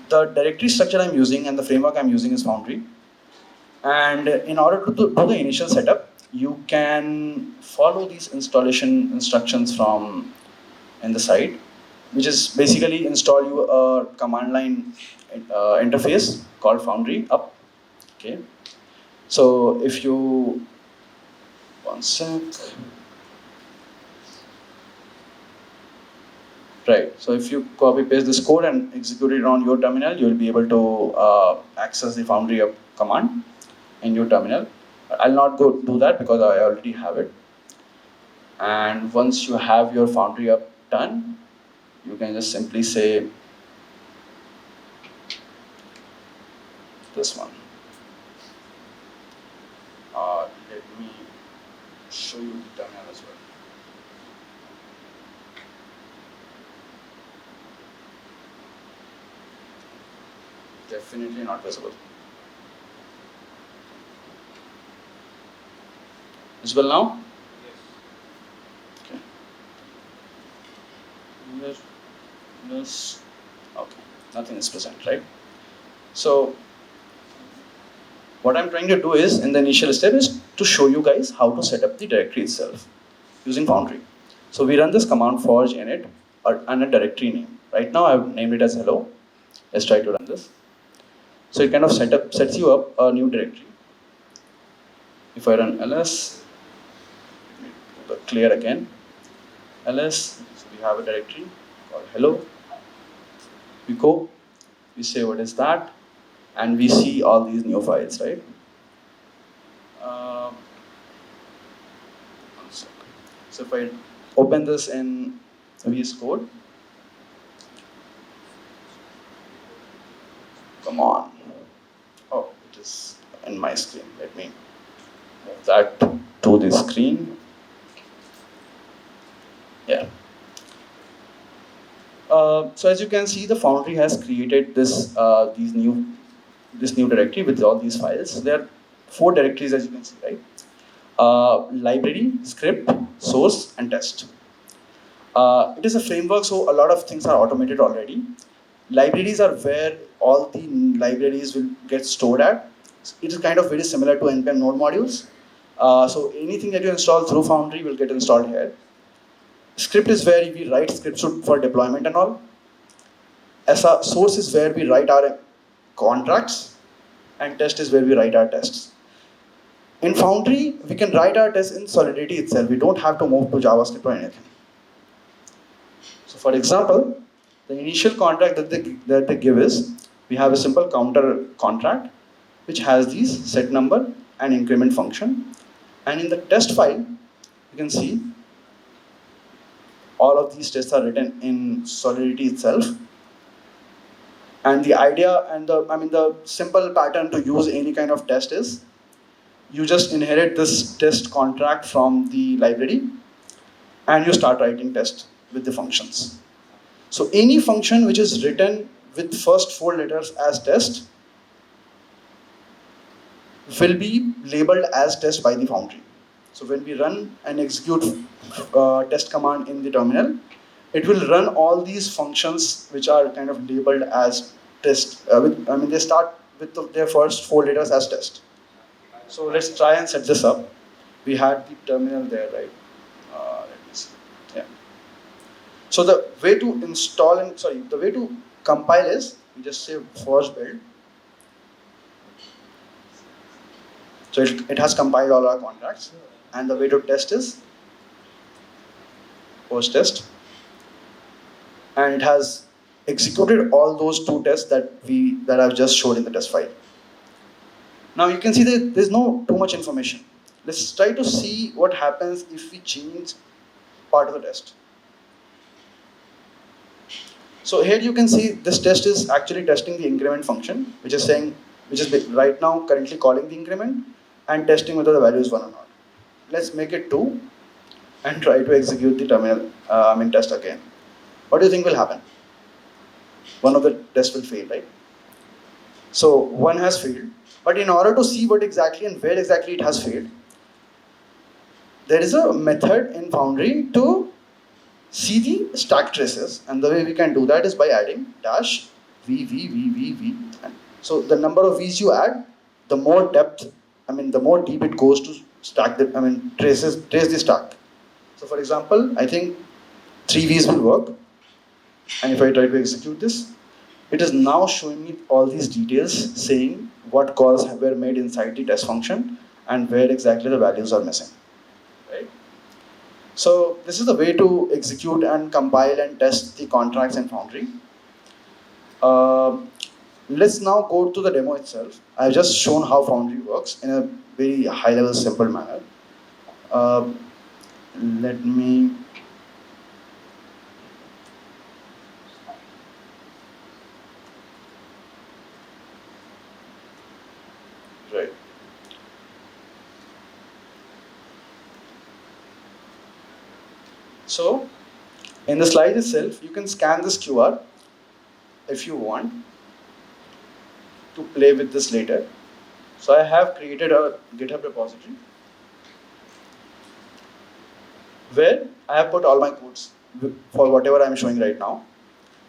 the directory structure I'm using and the framework I'm using is Foundry. And in order to do the initial setup, you can follow these installation instructions from in the site, which is basically install you a command line interface called Foundry up. Okay. So if you, one sec. Right. So if you copy paste this code and execute it on your terminal, you will be able to access the Foundry up command in your terminal. I'll not go do that because I already have it. And once you have your Foundry up done, you can just simply say this one. Let me show you the terminal as well. Definitely not visible. Visible now? Yes. Okay. Yes. Okay. nothing is present, right? So what I'm trying to do is, in the initial step, is to show you guys how to set up the directory itself using Foundry. So we run this command forge init and a directory name. Right now I've named it as hello. Let's try to run this. So it kind of sets you up a new directory. If I run ls, clear again, ls, so we have a directory called hello. We go, we say what is that, and we see all these new files, right? One second. So if I open this in VS Code, come on. Oh, it is in my screen. Let me move that to the screen. Yeah. So as you can see, the Foundry has created this new directory with all these files. There are 4 directories, as you can see, right? Library, script, source, and test. It is a framework, so a lot of things are automated already. Libraries are where all the libraries will get stored at. It is kind of very similar to npm node modules. So anything that you install through Foundry will get installed here. Script is where we write scripts for deployment and all. As a source is where we write our contracts, and test is where we write our tests. In Foundry, we can write our tests in Solidity itself. We don't have to move to JavaScript or anything. So for example, the initial contract that they give is, we have a simple counter contract which has these set number and increment function. And in the test file, you can see all of these tests are written in Solidity itself. And the idea and the simple pattern to use any kind of test is, you just inherit this test contract from the library and you start writing test with the functions. So any function which is written with first 4 letters as test will be labeled as test by the Foundry. So when we run and execute test command in the terminal, it will run all these functions which are kind of labeled as test. They start with their first 4 letters as test. So let's try and set this up. We had the terminal there, right? Let me see. Yeah. So the way to the way to compile is, we just say forge build. So it has compiled all our contracts, and the way to test is post test, and it has executed all those 2 tests that I've just showed in the test file. Now you can see that there's no too much information. Let's try to see what happens if we change part of the test. So here you can see this test is actually testing the increment function, which is right now currently calling the increment and testing whether the value is 1 or not. Let's make it 2 and try to execute the terminal test again. What do you think will happen? One of the tests will fail, right? So 1 has failed, but in order to see what exactly and where exactly it has failed, there is a method in Foundry to see the stack traces, and the way we can do that is by adding dash v. So the number of v's you add, the more depth, the more deep it goes to stack trace the stack. So for example, I think 3 v's will work, and if I try to execute this, it is now showing me all these details saying what calls were made inside the test function and where exactly the values are missing. Right? So this is the way to execute and compile and test the contracts in Foundry. Let's now go to the demo itself. I've just shown how Foundry works in a very high level, simple manner. Let me right. So in the slide itself, you can scan this QR if you want to play with this later. So I have created a GitHub repository where I have put all my codes for whatever I'm showing right now.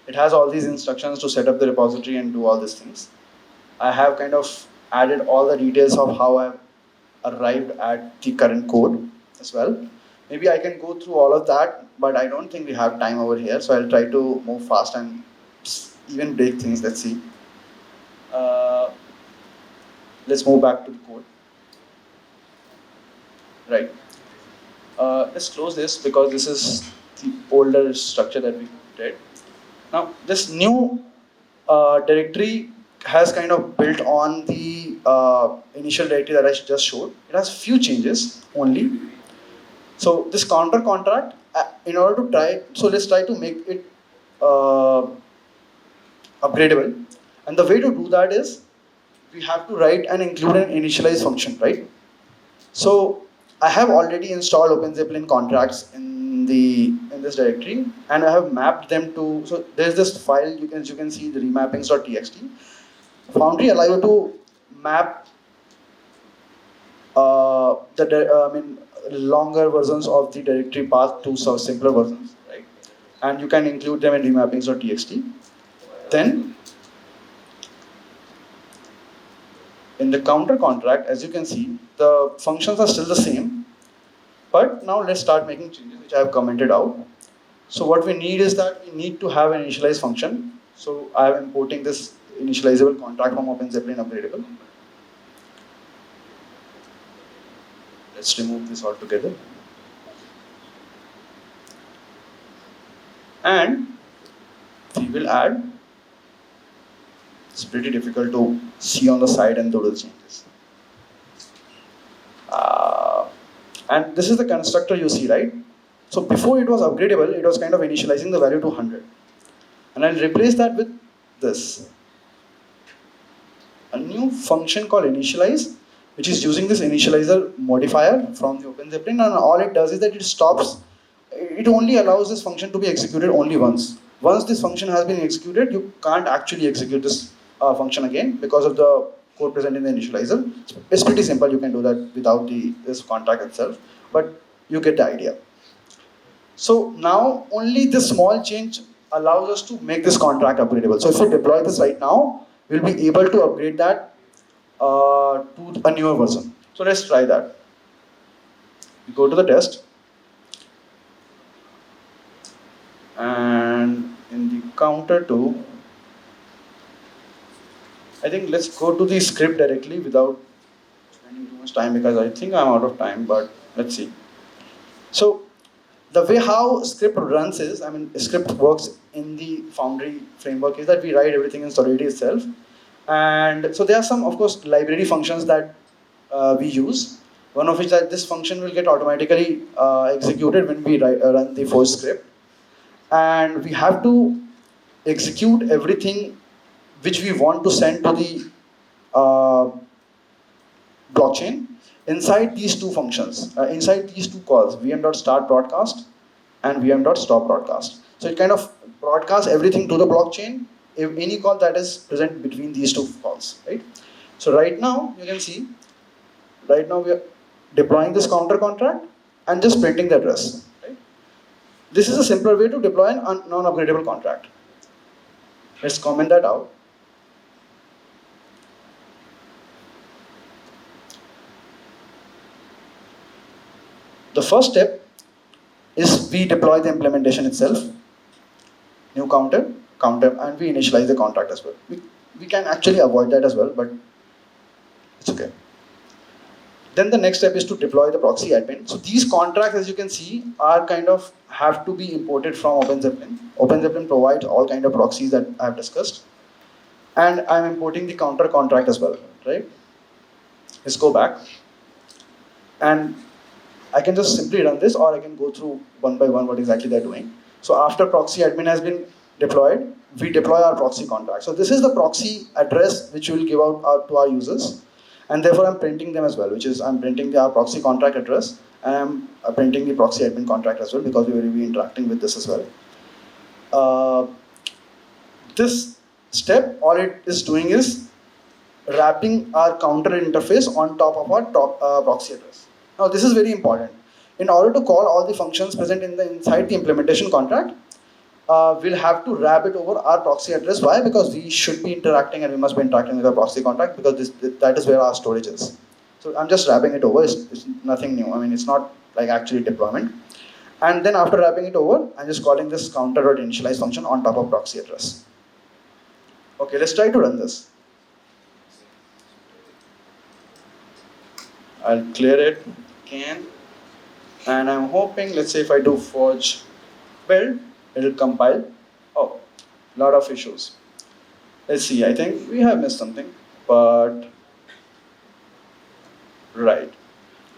It has all these instructions to set up the repository and do all these things. I have kind of added all the details of how I've arrived at the current code as well. Maybe I can go through all of that, but I don't think we have time over here, so I'll try to move fast and even break things. Let's see. Let's move back to the code. Right. Let's close this because this is the older structure that we did. Now, this new directory has kind of built on the initial directory that I just showed. It has few changes only. So this counter contract, in order to try, so let's try to make it upgradable. And the way to do that is we have to write and include an initialize function, right? So I have already installed OpenZeppelin contracts in this directory, and I have mapped them to. So there's this file you can see the remappings.txt. Foundry allow you to map longer versions of the directory path to some simpler versions, right? And you can include them in remappings.txt. Then in the counter contract, as you can see, the functions are still the same, but now let's start making changes, which I have commented out. So what we need is that we need to have an initialize function. So I am importing this initializable contract from OpenZeppelin Upgradable. Let's remove this altogether. And we will add, it's pretty difficult to see on the side and do the changes. And this is the constructor you see, right? So before it was upgradable, it was kind of initializing the value to 100. And I'll replace that with this. A new function called initialize, which is using this initializer modifier from the OpenZeppelin, and all it does is that it only allows this function to be executed only once. Once this function has been executed, you can't actually execute this function again because of the code present in the initializer. It's pretty simple, you can do that without this contract itself, but you get the idea. So now only this small change allows us to make this contract upgradable. So if we deploy this right now, we'll be able to upgrade that to a newer version. So let's try that. We go to the test, and in the counter to, I think let's go to the script directly without spending too much time because I think I'm out of time, but let's see. So the way how script runs is, script works in the Foundry framework is that we write everything in Solidity itself. And so there are some, of course, library functions that we use. One of which that this function will get automatically executed when we run the force script. And we have to execute everything which we want to send to the blockchain inside these two functions, inside these two calls, vm.start broadcast and vm.stop broadcast. So it kind of broadcasts everything to the blockchain, if any call that is present between these two calls, right? So right now, you can see, right now we are deploying this counter contract and just printing the address, right? This is a simpler way to deploy a non-upgradable contract. Let's comment that out. The first step is we deploy the implementation itself, new counter, and we initialize the contract as well. We can actually avoid that as well, but it's okay. Then the next step is to deploy the proxy admin. So these contracts, as you can see, are kind of have to be imported from OpenZeppelin. OpenZeppelin provides all kind of proxies that I have discussed. And I'm importing the counter contract as well, right? Let's go back. And I can just simply run this, or I can go through one by one what exactly they're doing. So after proxy admin has been deployed, we deploy our proxy contract. So this is the proxy address which we will give out to our users. And therefore I'm printing them as well, which is I'm printing our proxy contract address, and I'm printing the proxy admin contract as well because we will be interacting with this as well. This step, all it is doing is wrapping our counter interface on top of our proxy address. Now this is very important. In order to call all the functions present inside the implementation contract, we'll have to wrap it over our proxy address. Why? Because we should be interacting and we must be interacting with our proxy contract because that is where our storage is. So I'm just wrapping it over. It's nothing new. I mean, it's not like actually deployment. And then after wrapping it over, I'm just calling this counter.initialize function on top of proxy address. Okay, let's try to run this. I'll clear it again. And I'm hoping, let's say if I do forge build, it'll compile. Oh, lot of issues. Let's see, I think we have missed something, but right.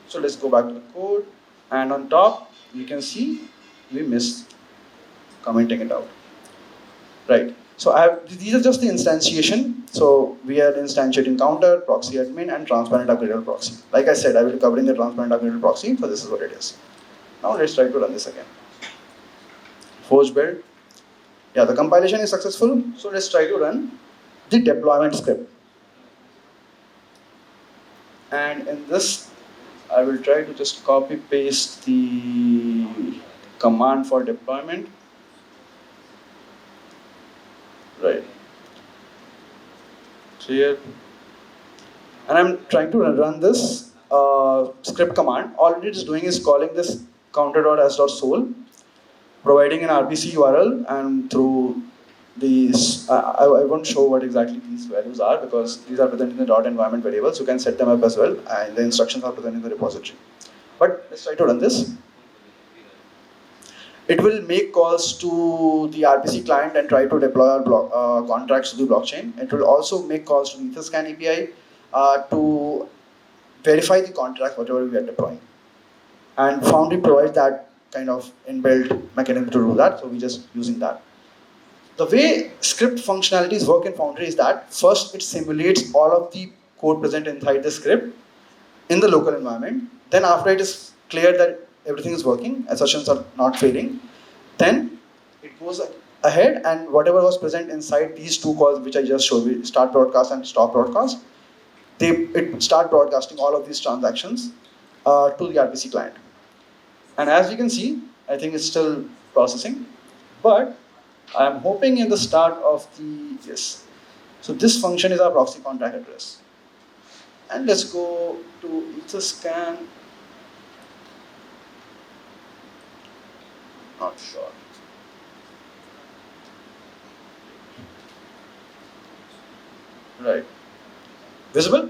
So let's go back to the code. And on top, you can see we missed commenting it out. Right. So these are just the instantiation. So we are instantiating counter, proxy admin, and transparent upgradable proxy. Like I said, I will be covering the transparent upgradable proxy, so this is what it is. Now let's try to run this again. Forge build. Yeah, the compilation is successful. So let's try to run the deployment script. And in this, I will try to just copy paste the command for deployment. Right. Clear. And I'm trying to run this script command. All it is doing is calling this counter.as.sol, providing an RPC URL, and through these, I won't show what exactly these values are because these are present in the dot environment variables. You can set them up as well, and the instructions are present in the repository. But let's try to run this. It will make calls to the RPC client and try to deploy our contracts to the blockchain. It will also make calls to the Etherscan API to verify the contract, whatever we are deploying. And Foundry provides that kind of inbuilt mechanism to do that, so we're just using that. The way script functionalities work in Foundry is that first it simulates all of the code present inside the script in the local environment. Then after it is clear that everything is working, assertions are not failing, then it goes ahead and whatever was present inside these two calls which I just showed, start broadcast and stop broadcast, it start broadcasting all of these transactions to the RPC client. And as you can see, I think it's still processing, but I'm hoping in the start of the, yes. So this function is our proxy contract address. And let's go to Etherscan. Not sure. Right. Visible?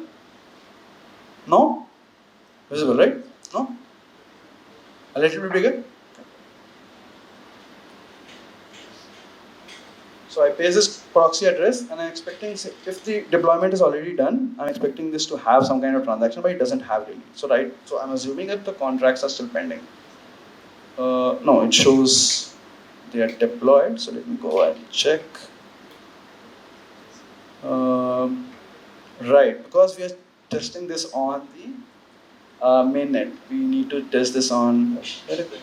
No? Visible, right? No? A little bit bigger? So I paste this proxy address and I'm expecting, if the deployment is already done, I'm expecting this to have some kind of transaction, but it doesn't have really. So so I'm assuming that the contracts are still pending. No, it shows they are deployed. So let me go and check. Right, because we are testing this on the mainnet. We need to test this on. Let me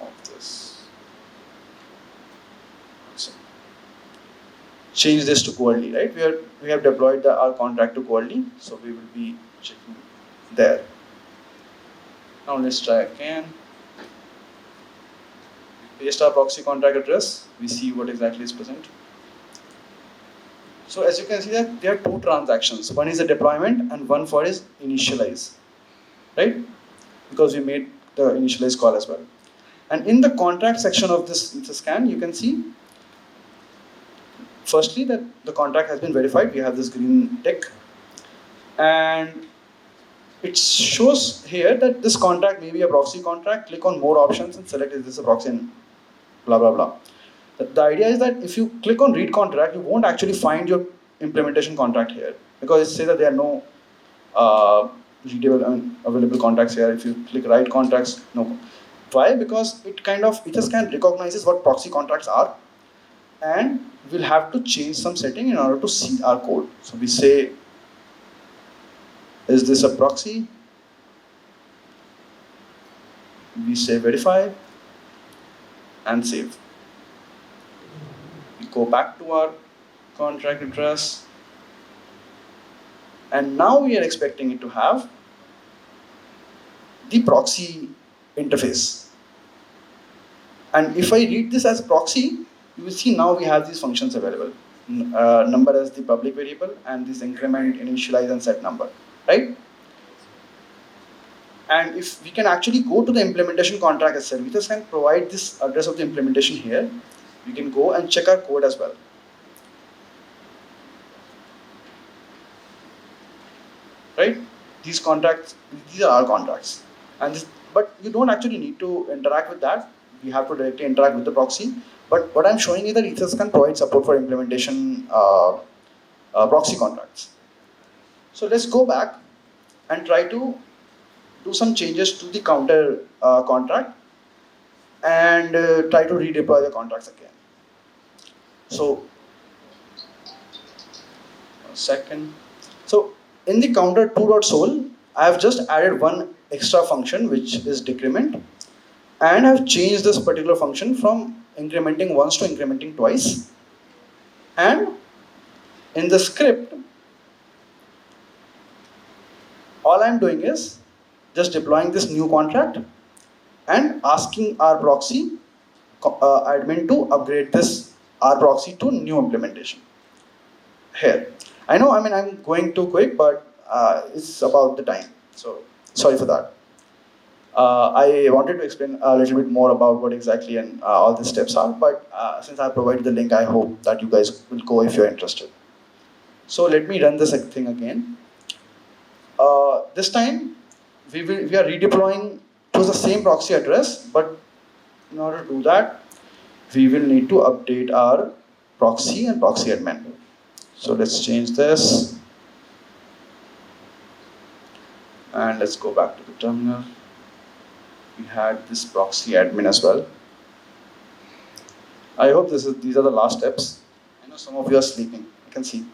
off this. So, change this to Coldly, right? We have deployed our contract to Coldly, so we will be checking there. Now let's try again. Paste our proxy contract address. We see what exactly is present. So as you can see that there are two transactions. One is a deployment and one for is initialize, right? Because we made the initialize call as well. And in the contract section of this scan, you can see firstly that the contract has been verified. We have this green tick, and it shows here that this contract may be a proxy contract. Click on more options and select is this a proxy and blah blah blah. The idea is that if you click on read contract, you won't actually find your implementation contract here because it says that there are no readable available contracts here. If you click write contracts, no. Why? Because it just can recognizes what proxy contracts are, and we'll have to change some setting in order to see our code. So we say, is this a proxy? We say verify and save. We go back to our contract address, and now we are expecting it to have the proxy interface. And if I read this as proxy, you will see now we have these functions available. Number as the public variable and this increment, initialize and set number, right? And if we can actually go to the implementation contract itself, we just can provide this address of the implementation here. We can go and check our code as well. Right? These contracts, these are our contracts. And this, but you don't actually need to interact with that. We have to directly interact with the proxy. But what I'm showing is that Etherscan provides support for implementation proxy contracts. So let's go back and try to do some changes to the counter contract and try to redeploy the contracts again. So, a second. So in the counter 2.sol, I have just added one extra function which is decrement, and I've changed this particular function from incrementing once to incrementing twice. And in the script, all I'm doing is just deploying this new contract and asking our proxy admin to upgrade this our proxy to new implementation. Here, I know, I'm going too quick, but it's about the time. So sorry for that. I wanted to explain a little bit more about what exactly and all the steps are, but since I provided the link, I hope that you guys will go if you're interested. So let me run this thing again. This time, we are redeploying to the same proxy address, but in order to do that, we will need to update our proxy and proxy admin. So let's change this. And let's go back to the terminal. We had this proxy admin as well. I hope these are the last steps. I know some of you are sleeping, I can see.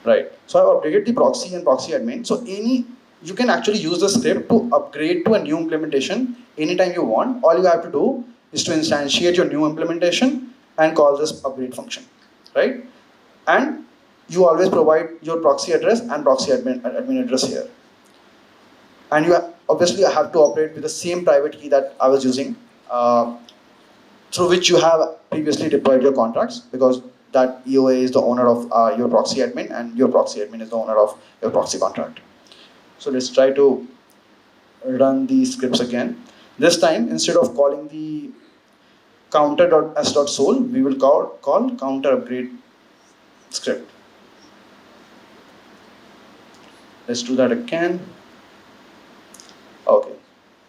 Right. So I've updated the proxy and proxy admin. So you can actually use the script to upgrade to a new implementation anytime you want. All you have to do is to instantiate your new implementation and call this upgrade function, right? And you always provide your proxy address and proxy admin address here. And you obviously have to operate with the same private key that I was using, through which you have previously deployed your contracts, because that EOA is the owner of your proxy admin, and your proxy admin is the owner of your proxy contract. So let's try to run these scripts again. This time, instead of calling the counter.s.sol, we will call counter upgrade script. Let's do that again. Okay.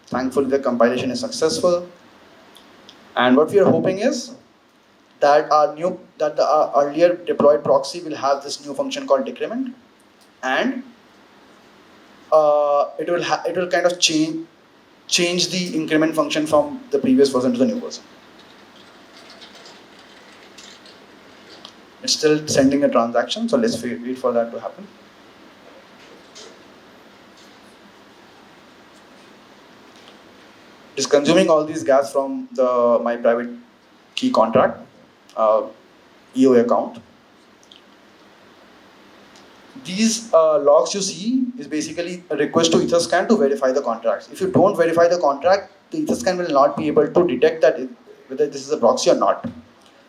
Thankfully, the compilation is successful. And what we are hoping is that the earlier deployed proxy will have this new function called decrement, and it will kind of change the increment function from the previous version to the new version. It's still sending a transaction, so let's wait for that to happen. It is consuming all these gas from my private key contract. EOA account. These logs you see is basically a request to Etherscan to verify the contracts. If you don't verify the contract, the Etherscan will not be able to detect that whether this is a proxy or not.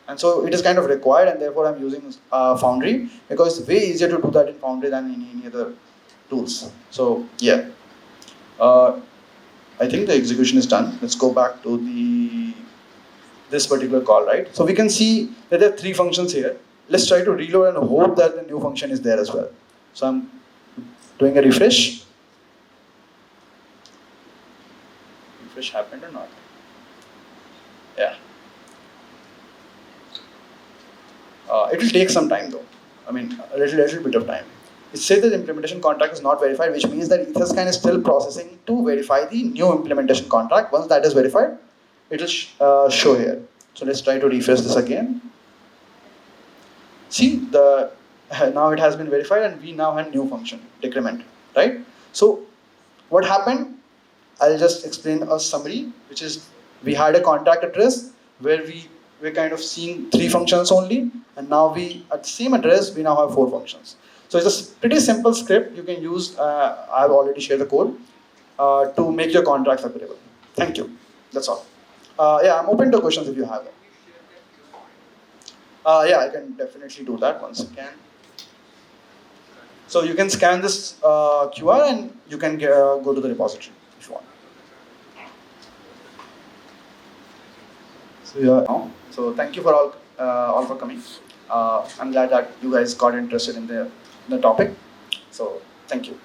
And so it is kind of required, and therefore I'm using Foundry, because it's way easier to do that in Foundry than in any other tools. So yeah, I think the execution is done. Let's go back to this particular call, right? So we can see that there are 3 functions here. Let's try to reload and hope that the new function is there as well. So I'm doing a refresh. Refresh happened or not? Yeah. It will take some time though. A little bit of time. It says that the implementation contract is not verified, which means that Etherscan is still processing to verify the new implementation contract. Once that is verified, it will show here. So let's try to refresh this again. See, now it has been verified, and we now have new function, decrement, right? So what happened? I'll just explain a summary, which is we had a contract address where we're kind of seeing 3 functions only, and now we, at the same address, we now have 4 functions. So it's a pretty simple script you can use. I've already shared the code to make your contracts upgradable. Thank you. That's all. Yeah, I'm open to questions if you have them. Yeah, I can definitely do that once again. So you can scan this QR and you can go to the repository if you want. So yeah, so thank you for all for coming. I'm glad that you guys got interested in the topic. So thank you.